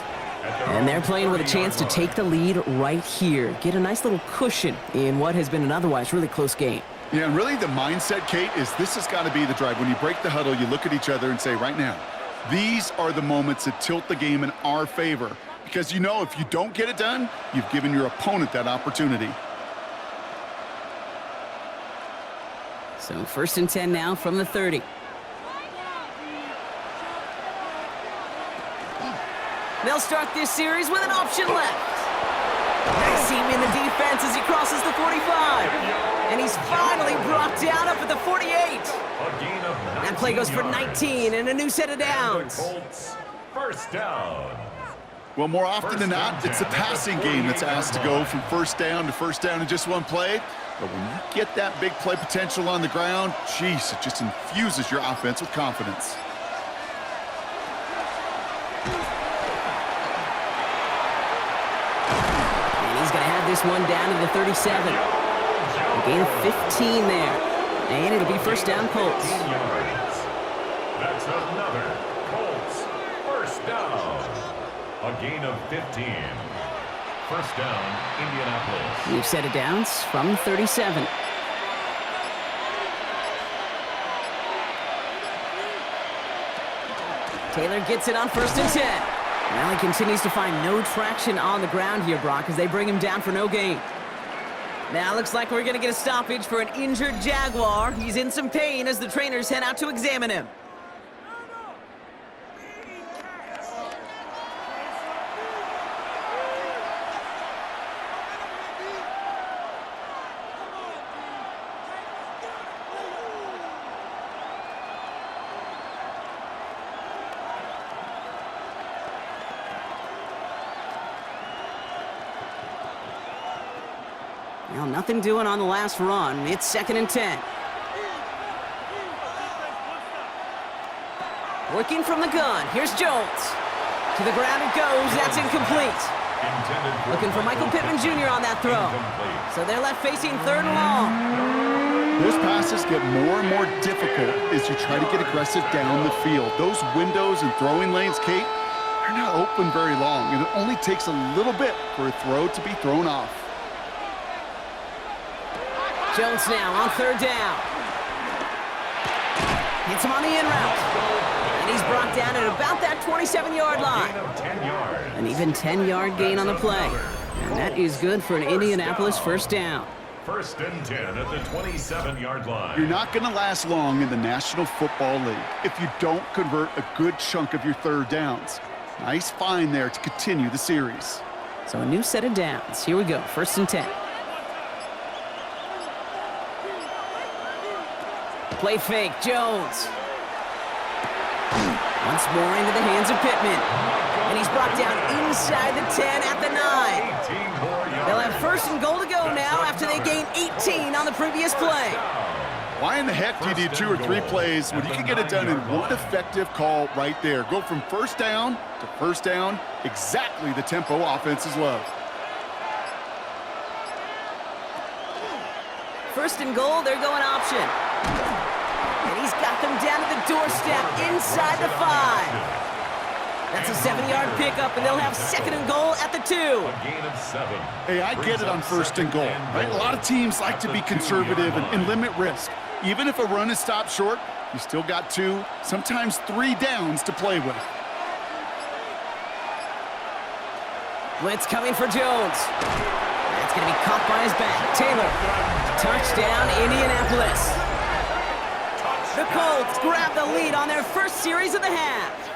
Speaker 1: And they're playing with a chance to take the lead right here. Get a nice little cushion in what has been an otherwise really close game.
Speaker 2: Yeah, and really the mindset, Kate, is this has got to be the drive. When you break the huddle, you look at each other and say, right now, these are the moments that tilt the game in our favor. Because you know if you don't get it done, you've given your opponent that opportunity.
Speaker 1: So first and 10 now from the 30. They'll start this series with an option left. Nice seam in the defense as he crosses the 45. And he's finally brought down up at the 48. That play goes for 19 and a new set of downs.
Speaker 3: Colts, first down.
Speaker 2: Well, more often than not, it's the passing game that's asked to go from first down in just one play. But when you get that big play potential on the ground, geez, it just infuses your offense with confidence.
Speaker 1: And he's going to have this one down to the 37. A gain of 15 there. And it'll be first down, Colts.
Speaker 3: That's another Colts first down. A gain of 15. First down, Indianapolis.
Speaker 1: New set of downs from 37. Taylor gets it on first and 10. Now he continues to find no traction on the ground here, Brock, as they bring him down for no gain. Now looks like we're going to get a stoppage for an injured Jaguar. He's in some pain as the trainers head out to examine him. Well, nothing doing on the last run. It's second and 10. Working from the gun. Here's Jones. To the ground it goes. That's incomplete. Looking for Michael Pittman Jr. on that throw. So they're left facing third and long.
Speaker 2: Those passes get more and more difficult as you try to get aggressive down the field. Those windows and throwing lanes, Kate, they're not open very long, and it only takes a little bit for a throw to be thrown off.
Speaker 1: Jones now on third down. Hits him on the in route. And he's brought down at about that 27-yard line. An even 10-yard gain on the play. And that is good for an Indianapolis first down.
Speaker 3: First and 10 at the 27-yard line.
Speaker 2: You're not going to last long in the National Football League if you don't convert a good chunk of your third downs. Nice find there to continue the series.
Speaker 1: So a new set of downs. Here we go, first and 10. Play fake, Jones. Once more into the hands of Pittman. And he's brought down inside the 10 at the 9. They'll have first and goal to go now after they gained 18 on the previous play.
Speaker 2: Why in the heck do you need 2 or 3 plays when you can get it done in one effective call right there? Go from first down to first down, exactly the tempo offenses love.
Speaker 1: First and goal, they're going option. And he's got them down to the doorstep inside the 5. That's a 7-yard pickup, and they'll have 2nd and goal at the 2.
Speaker 3: A gain of 7.
Speaker 2: Hey, I get it on 1st and goal, right? A lot of teams like to be conservative and limit risk. Even if a run is stopped short, you still got 2, sometimes 3 downs to play with.
Speaker 1: Blitz coming for Jones. That's going to be caught by his back. Taylor. Touchdown, Indianapolis. The Colts grab the lead on their first series of the half.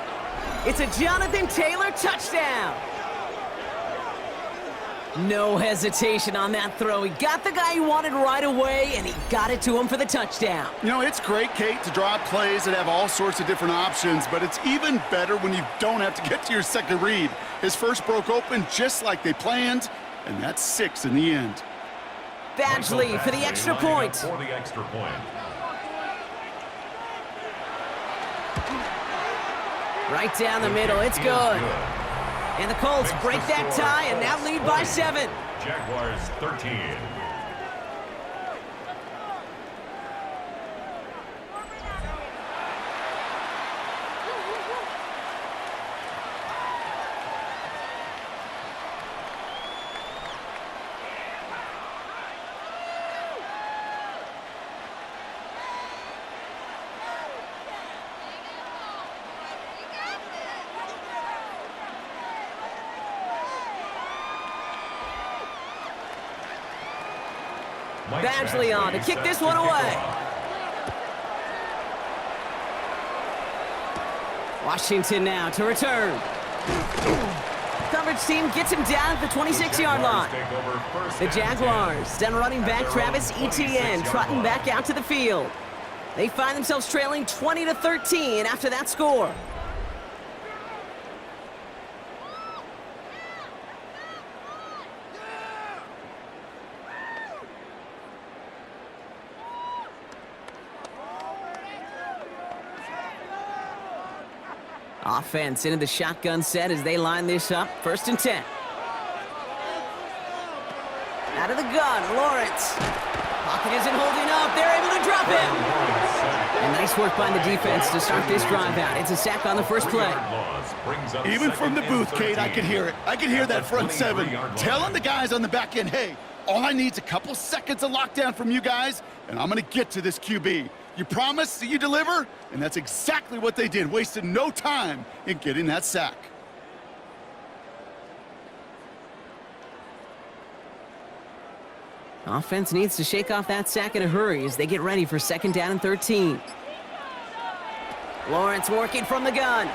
Speaker 1: It's a Jonathan Taylor touchdown. No hesitation on that throw. He got the guy he wanted right away, and he got it to him for the touchdown.
Speaker 2: You know, it's great, Kate, to draw up plays that have all sorts of different options, but it's even better when you don't have to get to your second read. His first broke open just like they planned, and that's 6 in the end.
Speaker 1: Badgley for the extra point.
Speaker 3: For the extra point.
Speaker 1: Right down the middle. It's good. And the Colts break that tie and now lead by 7.
Speaker 3: Jaguars 13.
Speaker 1: Badgley on to kick this one away. Washington now to return. Coverage team gets him down at the 26-yard line. The Jaguars send running back Travis Etienne trotting back out to the field. They find themselves trailing 20-13 after that score. Offense into the shotgun set as they line this up. 1st and 10. Out of the gun, Lawrence. Pocket isn't holding up. They're able to drop him. And nice work by the defense to start this drive out. It's a sack on the first play.
Speaker 2: Even from the booth, Kate, I could hear it. I could hear that front 7 telling the guys on the back end, hey, all I need is a couple seconds of lockdown from you guys, and I'm going to get to this QB. You promise that you deliver? And that's exactly what they did, wasted no time in getting that sack.
Speaker 1: Offense needs to shake off that sack in a hurry as they get ready for 2nd down and 13. Lawrence working from the gun.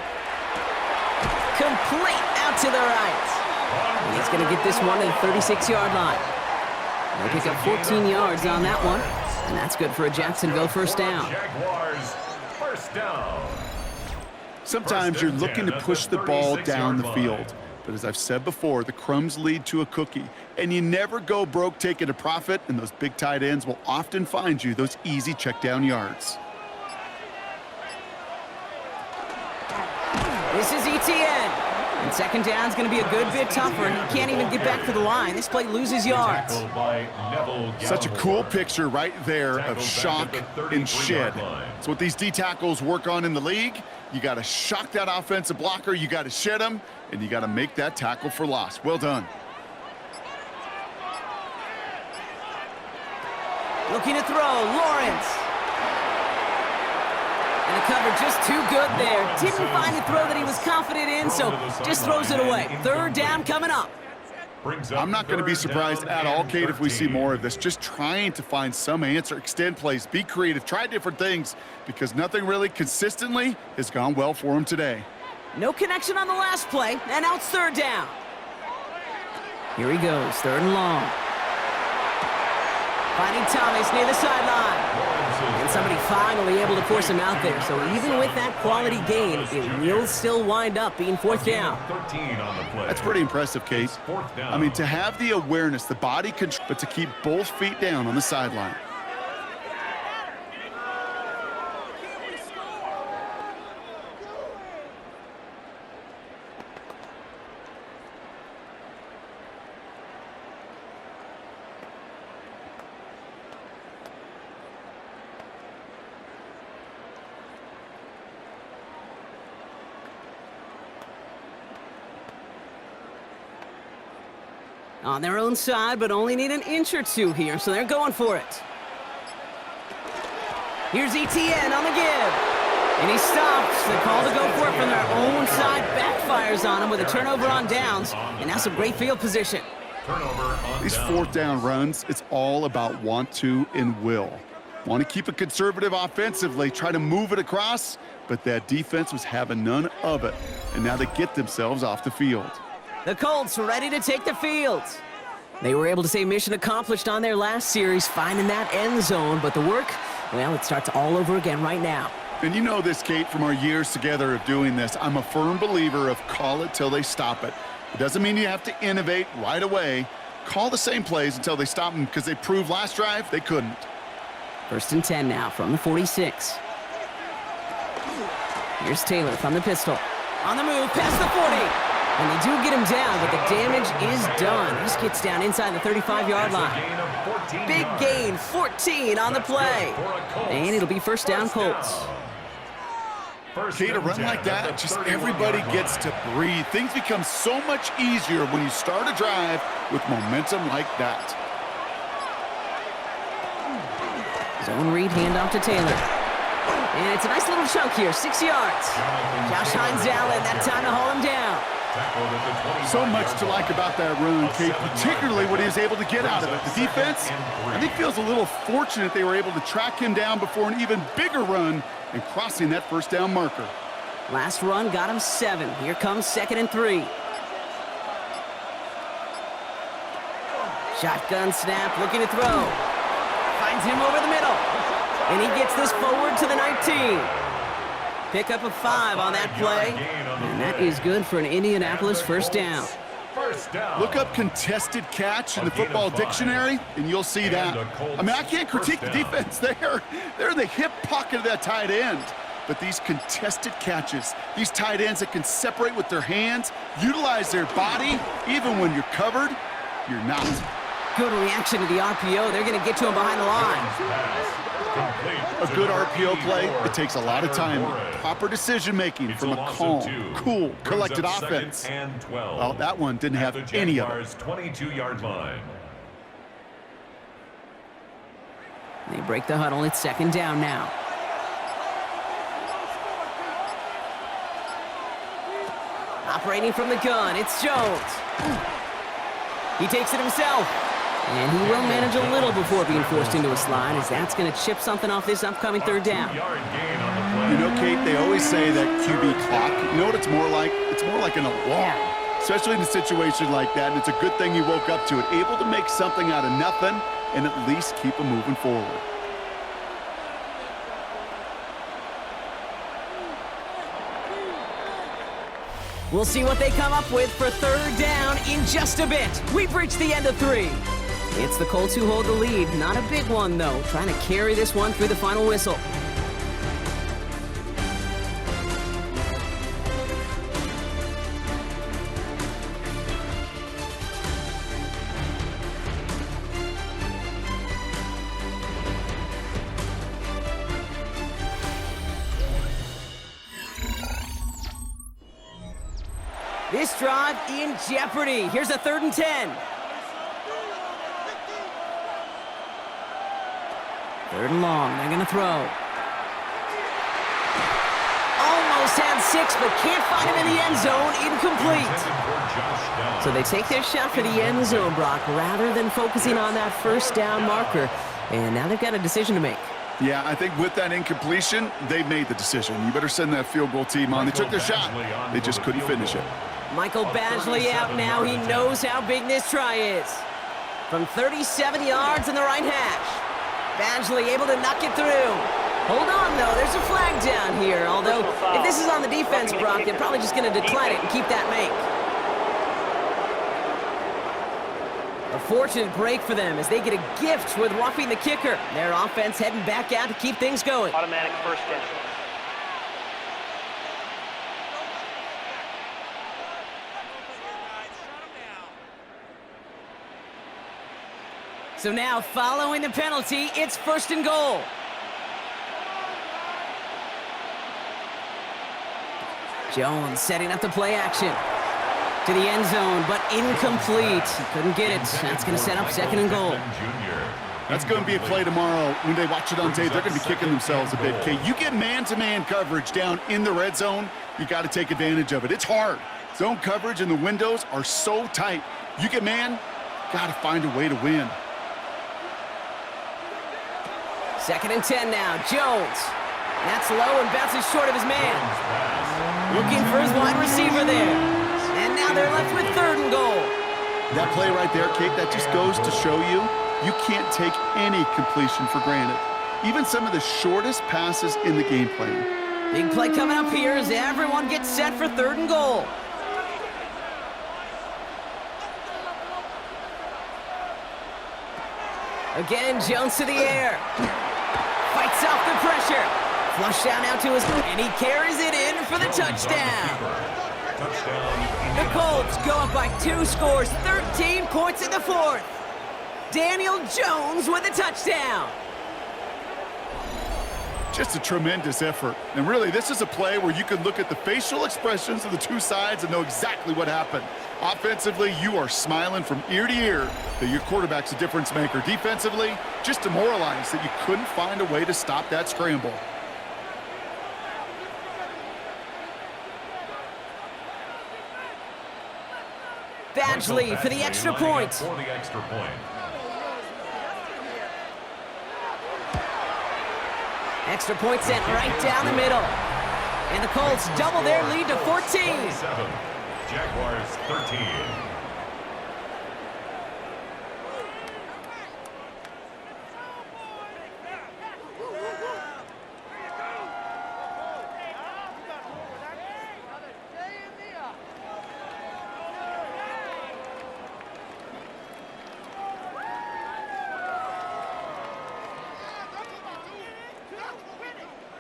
Speaker 1: Complete out to the right. And he's going to get this one to the 36-yard line. They pick up 14 yards on that one. And that's good for a Jacksonville 1st down.
Speaker 3: Jaguars 1st down.
Speaker 2: Sometimes you're looking to push the ball down the field. But as I've said before, the crumbs lead to a cookie. And you never go broke taking a profit, and those big tight ends will often find you those easy check down yards.
Speaker 1: This is Etienne. And 2nd down is going to be a good bit tougher. He can't even get back to the line. This play loses yards.
Speaker 2: Such a cool picture right there of shock and shed. It's what these D tackles work on in the league. You got to shock that offensive blocker, you got to shed him, and you got to make that tackle for loss. Well done.
Speaker 1: Looking to throw, Lawrence. And the cover just too good there. Didn't find a throw that he was confident in, so just throws it away. 3rd down coming up.
Speaker 2: I'm not going to be surprised at all, Kate, if we see more of this. Just trying to find some answer, extend plays, be creative, try different things, because nothing really consistently has gone well for him today.
Speaker 1: No connection on the last play, and now it's 3rd down. Here he goes, 3rd and long. Finding Thomas near the sideline. And somebody finally able to force him out there. So even with that quality gain, it will still wind up being 4th down.
Speaker 2: That's pretty impressive, Kate. I mean, to have the awareness, the body control, but to keep both feet down on the sideline.
Speaker 1: On their own side, but only need an inch or two here, so they're going for it. Here's ETN on the give. And he stops. The call to go for it from their own side backfires on him with a turnover on downs. And now some great field position.
Speaker 2: These fourth down runs, it's all about want to and will. Want to keep it conservative offensively, try to move it across, but that defense was having none of it. And now they get themselves off the field.
Speaker 1: The Colts ready to take the field. They were able to say mission accomplished on their last series, finding that end zone, but the work, well, it starts all over again right now.
Speaker 2: And you know this, Kate, from our years together of doing this. I'm a firm believer of call it till they stop it. It doesn't mean you have to innovate right away. Call the same plays until they stop them, because they proved last drive they couldn't.
Speaker 1: 1st and 10 now from the 46. Here's Taylor from the pistol. On the move, past the 40. And they do get him down, but the damage is done. This gets down inside the 35-yard line. Big gain, 14 on the play. And it'll be first down, Colts.
Speaker 2: Kate, a run like that, just everybody gets to breathe. Things become so much easier when you start a drive with momentum like that.
Speaker 1: Zone read, handoff to Taylor. And it's a nice little chunk here, 6 yards. Josh Hines Allen, that time to haul him down.
Speaker 2: So much to like about that run, Kate, particularly what he was able to get out of it. The defense, I think, feels a little fortunate they were able to track him down before an even bigger run and crossing that first down marker.
Speaker 1: Last run got him 7. Here comes 2nd and 3. Shotgun snap, looking to throw. Finds him over the middle. And he gets this forward to the 19. Pick up a 5 on that play. And that is good for an Indianapolis first down.
Speaker 2: Look up contested catch in the football dictionary, and you'll see that. I mean, I can't critique the defense there. They're in the hip pocket of that tight end. But these contested catches, these tight ends that can separate with their hands, utilize their body, even when you're covered, you're not.
Speaker 1: Good reaction to the RPO. They're going to get to him behind the line.
Speaker 2: A good RPO play, it takes a lot of time, proper decision-making from a calm, cool, collected offense. Well, that one didn't have any of it.
Speaker 3: 22-yard line.
Speaker 1: They break the huddle. It's 2nd down now. Operating from the gun, it's Jones. He takes it himself. And he will manage a little before being forced into a slide, as that's going to chip something off this upcoming 3rd down.
Speaker 2: You know, Kate, they always say that QB clock. You know what it's more like? It's more like an alarm, especially in a situation like that. And it's a good thing he woke up to it, able to make something out of nothing and at least keep him moving forward.
Speaker 1: We'll see what they come up with for 3rd down in just a bit. We've reached the end of 3. It's the Colts who hold the lead. Not a big one, though. Trying to carry this one through the final whistle. This drive in jeopardy. Here's a 3rd and 10. 3rd and long. They're going to throw. Almost had 6, but can't find him in the end zone. Incomplete. So they take their shot for the end zone, Brock, rather than focusing on that first down marker. And now they've got a decision to make.
Speaker 2: Yeah, I think with that incompletion, they made the decision. You better send that field goal team on. They took their shot. They just couldn't finish it.
Speaker 1: Michael Badgley out now. He knows how big this try is. From 37 yards in the right hash. Badgley able to knock it through. Hold on, though. There's a flag down here. Although, if this is on the defense, Brock, they're probably just going to decline it and keep that make. A fortunate break for them as they get a gift with roughing the kicker. Their offense heading back out to keep things going.
Speaker 4: Automatic first down.
Speaker 1: So now, following the penalty, it's 1st and goal. Jones setting up the play action. To the end zone, but incomplete. He couldn't get it. That's going to set up second and goal.
Speaker 2: That's going to be a play tomorrow. When they watch it on tape, they're going to be kicking themselves a bit. Kate, you get man-to-man coverage down in the red zone, you got to take advantage of it. It's hard. Zone coverage and the windows are so tight. You get man, got to find a way to win.
Speaker 1: Second and 10 now. Jones. That's low and bounces short of his man. Looking for his wide receiver there. And now they're left with third and goal.
Speaker 2: That play right there, Kate, that just goes to show you can't take any completion for granted. Even some of the shortest passes in the game plan.
Speaker 1: Big play coming up here as everyone gets set for third and goal. Again, Jones to the air. Fights off the pressure. Flush down out to his, and he carries it in for the touchdown. The Colts go up by 2 scores, 13 points in the fourth. Daniel Jones with a touchdown.
Speaker 2: Just a tremendous effort. And really, this is a play where you can look at the facial expressions of the two sides and know exactly what happened. Offensively, you are smiling from ear to ear that your quarterback's a difference maker. Defensively, just demoralized that you couldn't find a way to stop that scramble.
Speaker 1: Badgley for the extra point. Extra point sent right down the middle. And the Colts double their lead to 14.
Speaker 3: Jaguars 13.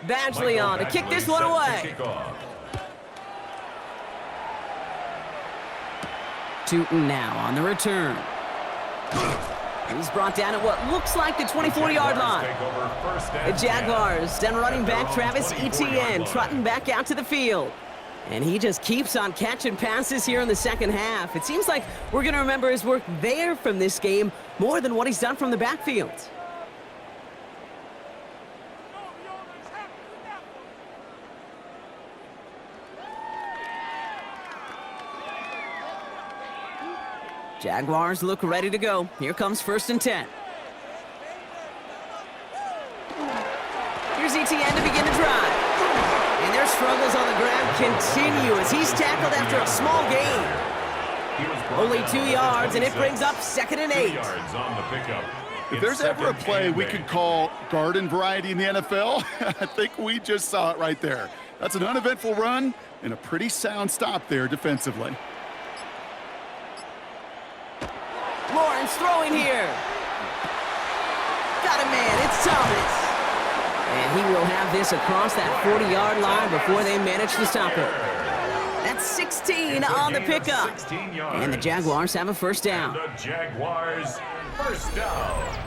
Speaker 1: Badgley on to kick this one away. Tootin now on the return. He's brought down at what looks like the 24-yard line. The Jaguars, then running back Travis Etienne trotting back out to the field. And he just keeps on catching passes here in the second half. It seems like we're going to remember his work there from this game more than what he's done from the backfield. Jaguars look ready to go. Here comes 1st and 10. Here's Etienne to begin the drive. And their struggles on the ground continue as he's tackled after a small gain. Only 2 yards, and it brings up 2nd and 8.
Speaker 2: If there's ever a play we could call garden variety in the NFL, I think we just saw it right there. That's an uneventful run and a pretty sound stop there defensively.
Speaker 1: Lawrence throwing here. Got a man, it's Thomas. And he will have this across that 40-yard line before they manage to stop it. That's 16 on the pickup. And the Jaguars have a 1st down.
Speaker 3: The Jaguars, 1st down.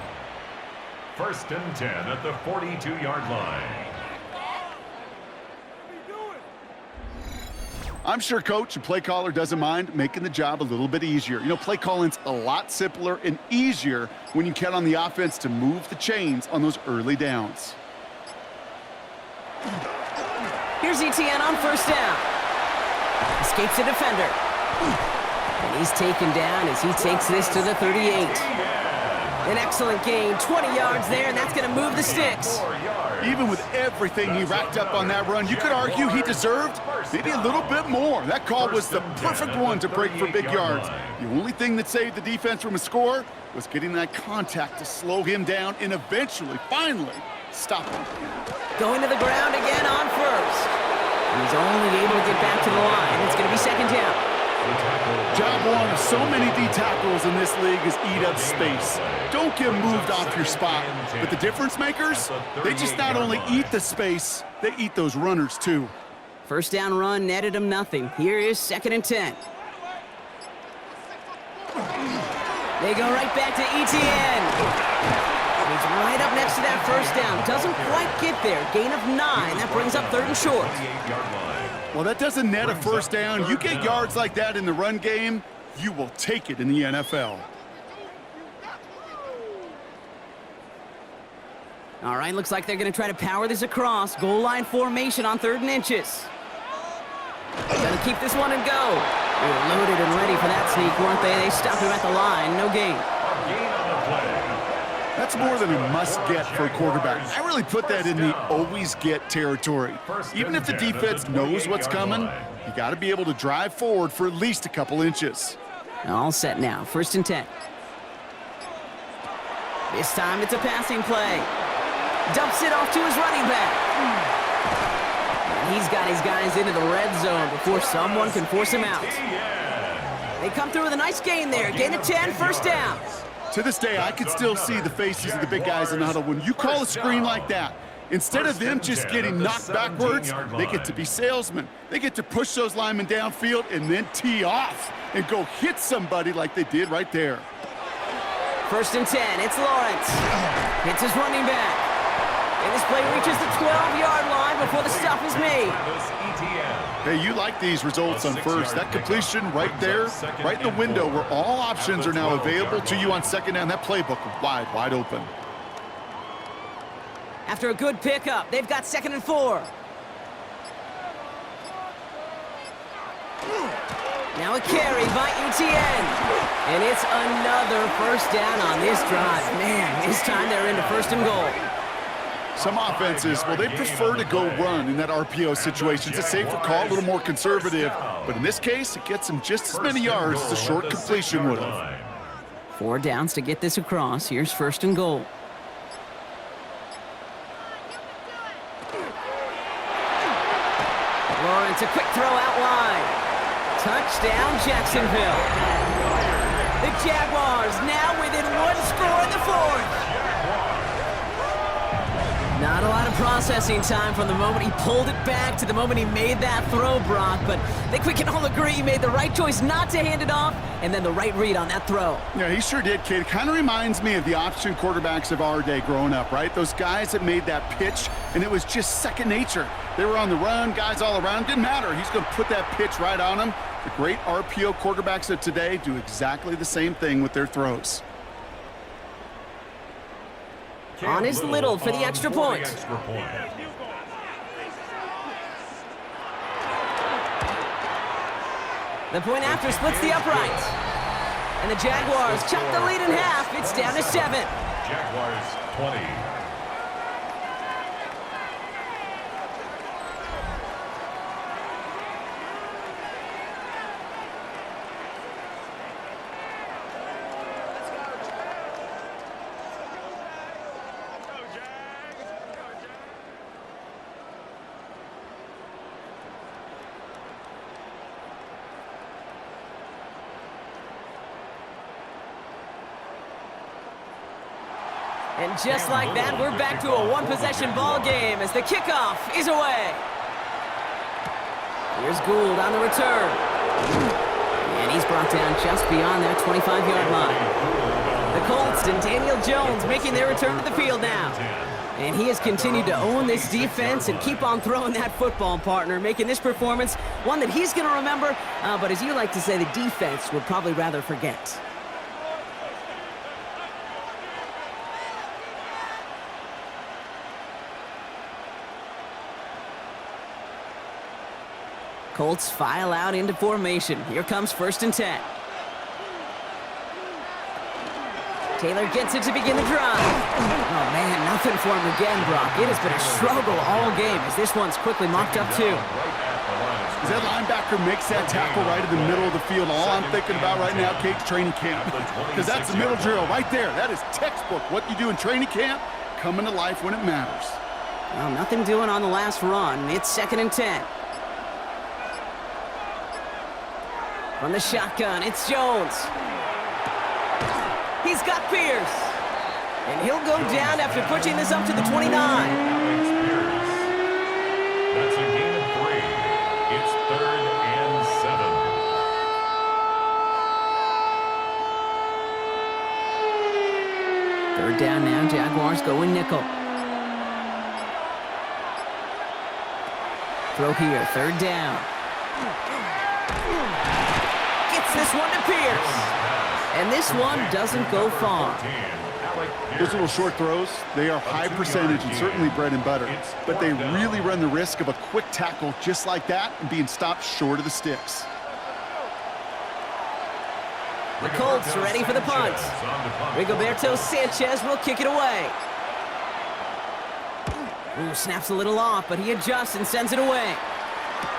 Speaker 3: 1st and 10 at the 42-yard line.
Speaker 2: I'm sure coach and play caller doesn't mind making the job a little bit easier. You know, play calling's a lot simpler and easier when you count on the offense to move the chains on those early downs.
Speaker 1: Here's Etienne on 1st down. Escapes a defender. And he's taken down as he takes this to the 38. An excellent gain, 20 yards there, and that's going to move the sticks.
Speaker 2: Even with everything he racked up on that run, you could argue he deserved maybe a little bit more. That call was the perfect one to break for big yards. The only thing that saved the defense from a score was getting that contact to slow him down and eventually, finally, stop him.
Speaker 1: Going to the ground again on 1st. He's only able to get back to the line. It's going to be 2nd down.
Speaker 2: Job one of so many D tackles in this league is eat up space. Don't get moved off your spot. But the difference makers, they just not only eat the space, they eat those runners too.
Speaker 1: 1st down run netted him nothing. Here is 2nd and 10. They go right back to Etienne. He's right up next to that 1st down. Doesn't quite get there. Gain of 9. That brings up 3rd and short.
Speaker 2: Well, that doesn't net a first down. You get yards like that in the run game, you will take it in the NFL.
Speaker 1: All right, looks like they're going to try to power this across. Goal line formation on 3rd and inches. Gonna keep this one and go. They were loaded and ready for that sneak, weren't they? They stopped him at the line. No gain.
Speaker 2: That's more than a must-get for a quarterback. I really put that in the always-get territory. Even if the defense knows what's coming, you got to be able to drive forward for at least a couple inches.
Speaker 1: All set now. 1st and 10. This time it's a passing play. Dumps it off to his running back. And he's got his guys into the red zone before someone can force him out. They come through with a nice gain there. Gain of 10, 1st down.
Speaker 2: To this day, I can still see the faces of the big guys in the huddle. When you call a screen like that, instead of them just getting knocked backwards, they get to be salesmen. They get to push those linemen downfield and then tee off and go hit somebody like they did right there.
Speaker 1: 1st and 10, it's Lawrence. Hits his running back. And this play reaches the 12-yard line before the stop is made.
Speaker 2: Hey, you like these results on first. That completion right there, right in the window where all options are now available to you on 2nd down. That playbook wide open.
Speaker 1: After a good pickup, they've got 2nd and 4. Now a carry by ETN. And it's another 1st down on this drive. Man, this time they're into 1st and goal.
Speaker 2: Some offenses, well, they prefer to go run in that RPO situation. It's a safer call, a little more conservative. But in this case, it gets them just as many yards as a short completion would have.
Speaker 1: 4 downs to get this across. Here's 1st and goal. Lawrence, a quick throw out wide. Touchdown, Jacksonville. The Jaguars now within 1 score in the 4th. Not a lot of processing time from the moment he pulled it back to the moment he made that throw, Brock. But I think we can all agree he made the right choice not to hand it off, and then the right read on that throw.
Speaker 2: Yeah, he sure did, kid. It kind of reminds me of the option quarterbacks of our day growing up, right? Those guys that made that pitch, and it was just second nature. They were on the run, guys all around. Didn't matter. He's going to put that pitch right on them. The great RPO quarterbacks of today do exactly the same thing with their throws.
Speaker 1: On his Little for the extra point. The point after splits the uprights. And the Jaguars chop the lead in half. It's down to 7.
Speaker 3: Jaguars 20.
Speaker 1: And just like that, we're back to a one-possession ball game as the kickoff is away. Here's Gould on the return. And he's brought down just beyond that 25-yard line. The Colts and Daniel Jones making their return to the field now. And he has continued to own this defense and keep on throwing that football, partner, making this performance one that he's going to remember, but as you like to say, the defense would probably rather forget. Colts file out into formation. Here comes 1st and 10. Taylor gets it to begin the drive. Oh, man, nothing for him again, Brock. It has been a struggle all game as this one's quickly mocked up, too.
Speaker 2: As that linebacker makes that tackle right in the middle of the field, all I'm thinking about right now, Kate's training camp. Because that's the middle drill right there. That is textbook. What you do in training camp, coming to life when it matters.
Speaker 1: Well, nothing doing on the last run. It's 2nd and 10. From the shotgun, it's Jones. He's got Pierce. And he'll go down after pushing this up to the 29.
Speaker 3: That's a gain of 3. It's 3rd and 7.
Speaker 1: 3rd down now, Jaguars going nickel. Throw here, third down. Gets this one to Pierce. And this one doesn't go far.
Speaker 2: Those little short throws, they are high percentage and certainly bread and butter. But they really run the risk of a quick tackle just like that and being stopped short of the sticks.
Speaker 1: The Colts are ready for the punt. Rigoberto Sanchez will kick it away. Ooh, snaps a little off, but he adjusts and sends it away.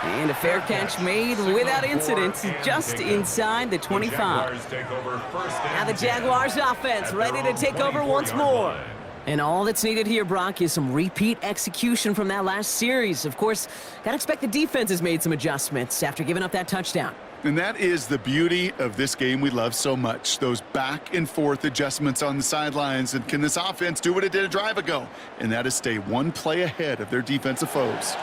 Speaker 1: And a fair catch made without incident, just inside the 25. Now the Jaguars offense ready to take over once more. And all that's needed here, Brock, is some repeat execution from that last series. Of course, gotta expect the defense has made some adjustments after giving up that touchdown.
Speaker 2: And that is the beauty of this game we love so much, those back and forth adjustments on the sidelines. And can this offense do what it did a drive ago? And that is stay one play ahead of their defensive foes.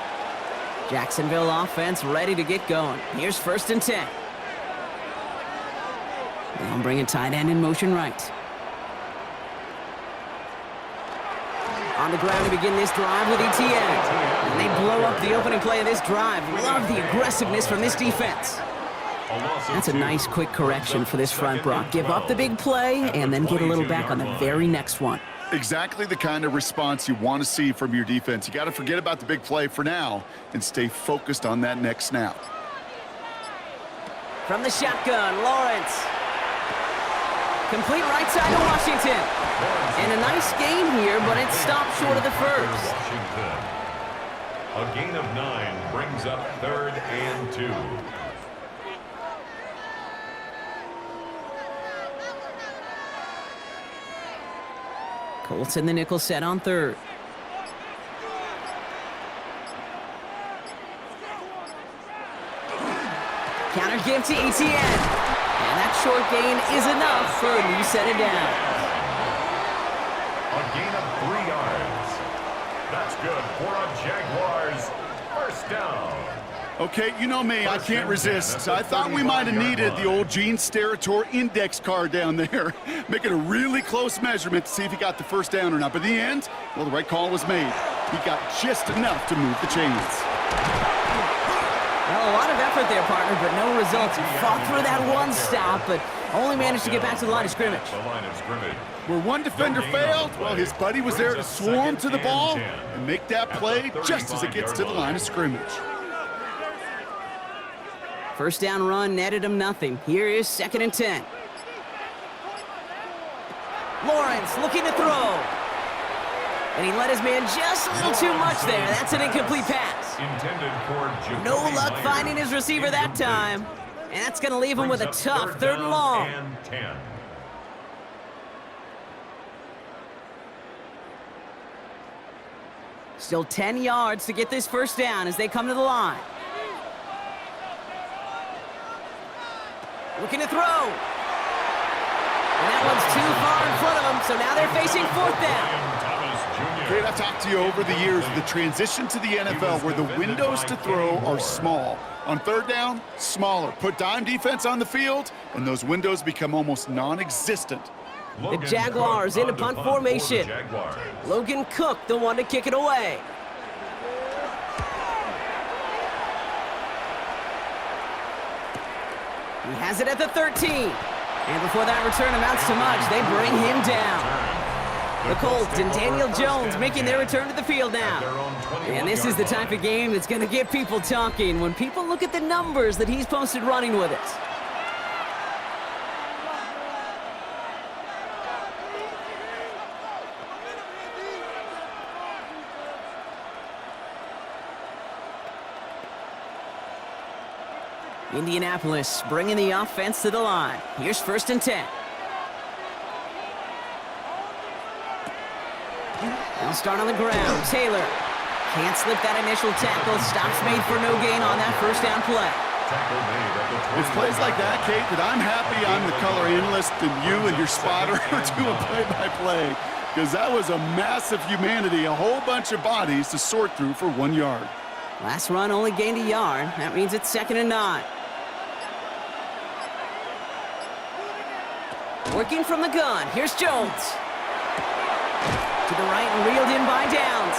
Speaker 1: Jacksonville offense ready to get going. Here's 1st and 10. Now bringing tight end in motion right. On the ground to begin this drive with ETN. And they blow up the opening play of this drive. Love the aggressiveness from this defense. That's a nice quick correction for this front, Brock. Give up the big play and then get a little back on the very next one.
Speaker 2: Exactly the kind of response you want to see from your defense. You got to forget about the big play for now and stay focused on that next snap.
Speaker 1: From the shotgun, Lawrence. Complete right side to Washington. And a nice gain here, but it's stopped short of the first.
Speaker 3: A gain of 9 brings up 3rd and 2.
Speaker 1: Colts in the nickel set on 3rd. Counter give to ETN. And that short gain is enough for a new set of downs.
Speaker 3: A gain of 3 yards. That's good for a Jaguars 1st down.
Speaker 2: Okay, you know me, I can't resist. I thought we might have needed the old Gene Steratore index card down there. Making a really close measurement to see if he got the 1st down or not. But in the end, well, the right call was made. He got just enough to move the chains.
Speaker 1: Well, a lot of effort there, partner, but no results. He fought through that one stop, but only managed to get back to the line of scrimmage.
Speaker 2: Where one defender failed, well, his buddy was there to swarm to the ball and make that play just as it gets to the line of scrimmage.
Speaker 1: 1st down run netted him nothing. Here is 2nd and 10. Lawrence looking to throw. And he let his man just a little too much there. That's an incomplete pass. No luck finding his receiver that time. And that's going to leave him with a tough 3rd and long. Still 10 yards to get this 1st down as they come to the line. Looking to throw. And that one's too far in front of them, so now they're facing 4th down.
Speaker 2: Great, I've talked to you over the years of the transition to the NFL where the windows to throw are small. On 3rd down, smaller. Put dime defense on the field, and those windows become almost non-existent.
Speaker 1: The Jaguars into punt formation. Logan Cook, the one to kick it away. He has it at the 13. And before that return amounts to much, they bring him down. The Colts and Daniel Jones making their return to the field now. And this is the type of game that's going to get people talking when people look at the numbers that he's posted running with it. Indianapolis bringing the offense to the line. Here's 1st and 10. They'll start on the ground. Taylor can't slip that initial tackle. Stops made for no gain on that 1st down play.
Speaker 2: It's plays like that, Kate, that I'm happy I'm the color analyst and you and your spotter are doing play-by-play. Because that was a massive humanity, a whole bunch of bodies to sort through for 1 yard.
Speaker 1: Last run only gained a yard. That means it's 2nd and 9. Working from the gun. Here's Jones. To the right and reeled in by Downs.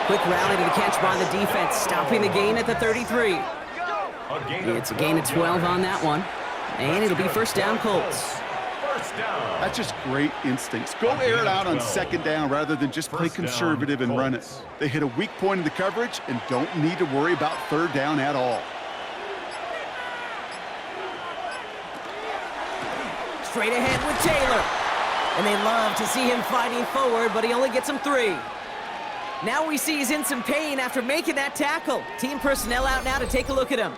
Speaker 1: Quick rally to the catch by the defense, stopping the gain at the 33. It's a gain of 12 on that one. And it'll be first down, Colts.
Speaker 2: That's just great instincts. Go air it out on second down rather than just play conservative and run it. They hit a weak point in the coverage and don't need to worry about third down at all.
Speaker 1: Straight ahead with Taylor. And they love to see him fighting forward, but he only gets him 3. Now we see he's in some pain after making that tackle. Team personnel out now to take a look at him.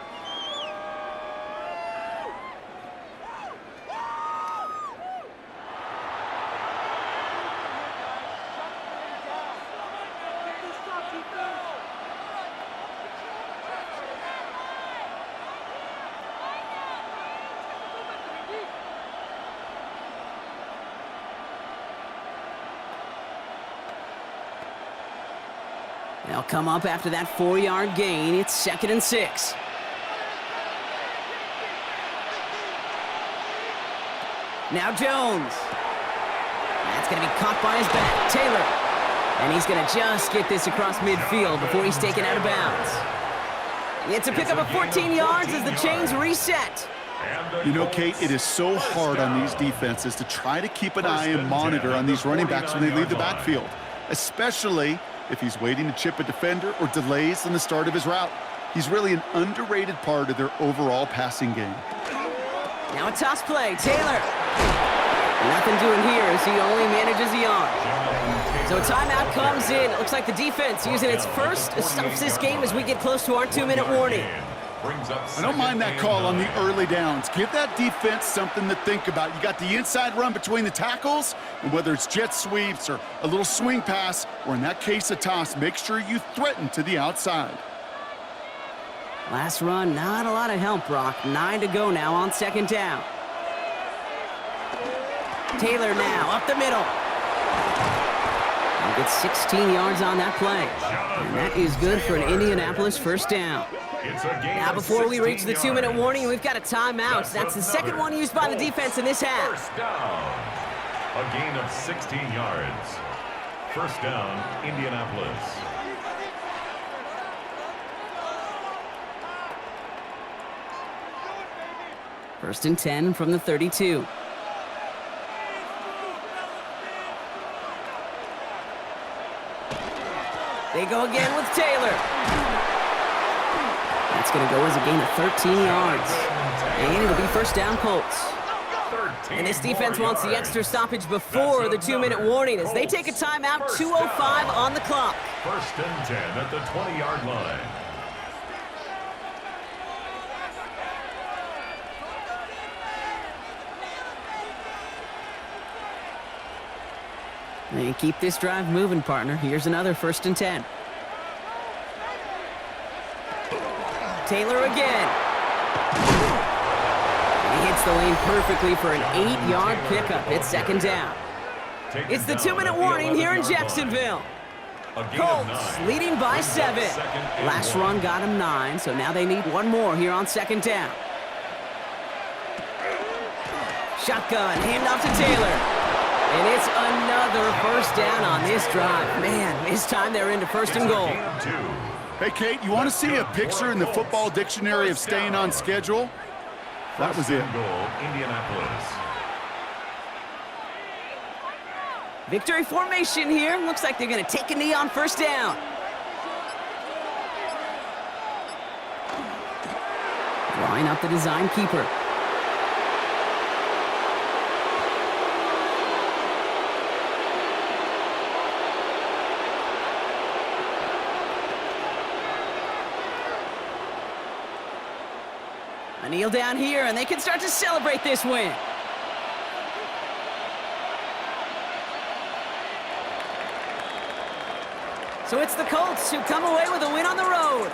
Speaker 1: They'll come up after that 4-yard gain. It's 2nd and 6. Now Jones. That's going to be caught by his back. Taylor. And he's going to just get this across midfield before he's taken out of bounds. It's a pickup of 14 yards as the chains reset.
Speaker 2: You know, Kate, it is so hard on these defenses to try to keep an eye and monitor on these running backs when they leave the backfield, especially if he's waiting to chip a defender or delays in the start of his route. He's really an underrated part of their overall passing game.
Speaker 1: Now a toss play. Taylor. Nothing doing here as he only manages a yard. So a timeout comes in. It looks like the defense using its first stops this game as we get close to our 2-minute warning.
Speaker 2: I don't mind that call on the early downs. Give that defense something to think about. You got the inside run between the tackles, and whether it's jet sweeps or a little swing pass, or in that case a toss, make sure you threaten to the outside.
Speaker 1: Last run, not a lot of help, Brock. 9 to go now on 2nd down. Taylor now up the middle. And gets 16 yards on that play. And that is good for an Indianapolis first down. Now before we reach the 2-minute warning, we've got a timeout. That's the second one used by the defense in this half.
Speaker 3: First down. A gain of 16 yards. First down, Indianapolis.
Speaker 1: First and 10 from the 32. They go again with Taylor. That's going to go as a gain of 13 yards. And it'll be first down, Colts. And this defense wants the extra stoppage before the 2-minute warning as they take a timeout, 2:05 on the clock.
Speaker 3: First and 10 at the 20-yard line.
Speaker 1: They keep this drive moving, partner. Here's another first and 10. Taylor again. He hits the lane perfectly for an 8-yard pickup. It's 2nd down. It's the 2-minute warning here in Jacksonville. Colts leading by 7. Last run got him 9, so now they need one more here on 2nd down. Shotgun, handoff to Taylor. And it's another first down on this drive. Man, this time they're into 1st and goal.
Speaker 2: Hey, Kate, you want to see a picture in the football dictionary of staying on schedule? That was it.
Speaker 3: Indianapolis.
Speaker 1: Victory formation here. Looks like they're going to take a knee on 1st down. Line up the design keeper. A kneel down here, and they can start to celebrate this win. So it's the Colts who come away with a win on the road.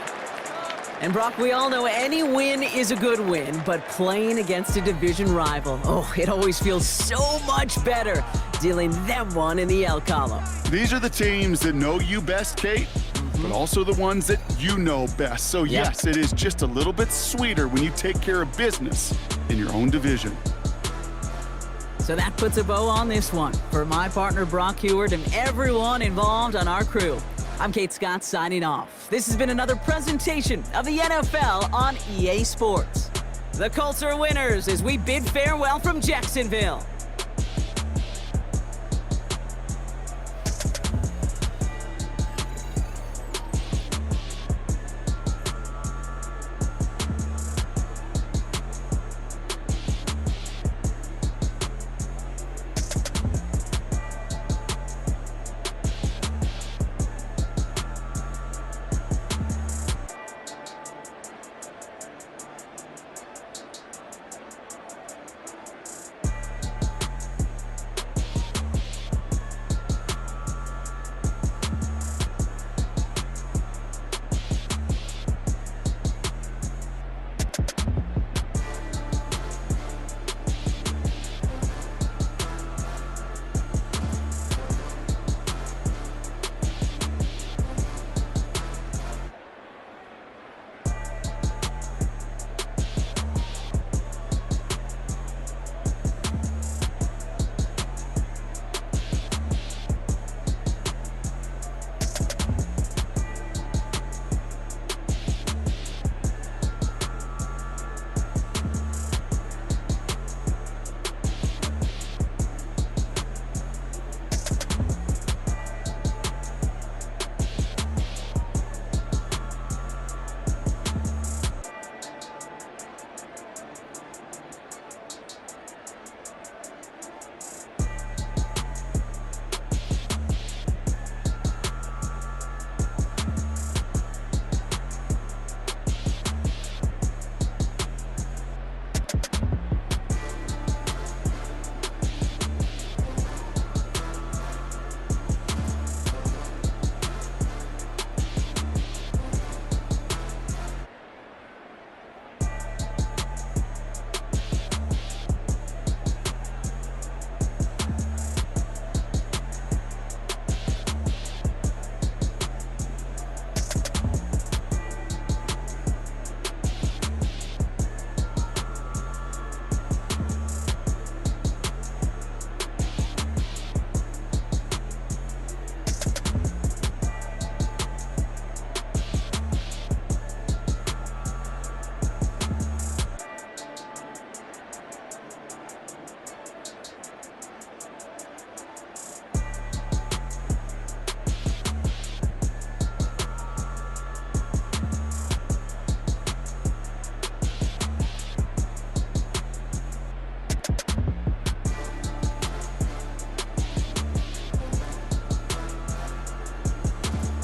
Speaker 1: And Brock, we all know any win is a good win, but playing against a division rival, oh, it always feels so much better dealing them one in the L column.
Speaker 2: These are the teams that know you best, Kate, but also the ones that you know best. So yes, it is just a little bit sweeter when you take care of business in your own division.
Speaker 1: So that puts a bow on this one. For my partner Brock Heward and everyone involved on our crew, I'm Kate Scott signing off. This has been another presentation of the NFL on EA Sports. The Colts are winners as we bid farewell from Jacksonville.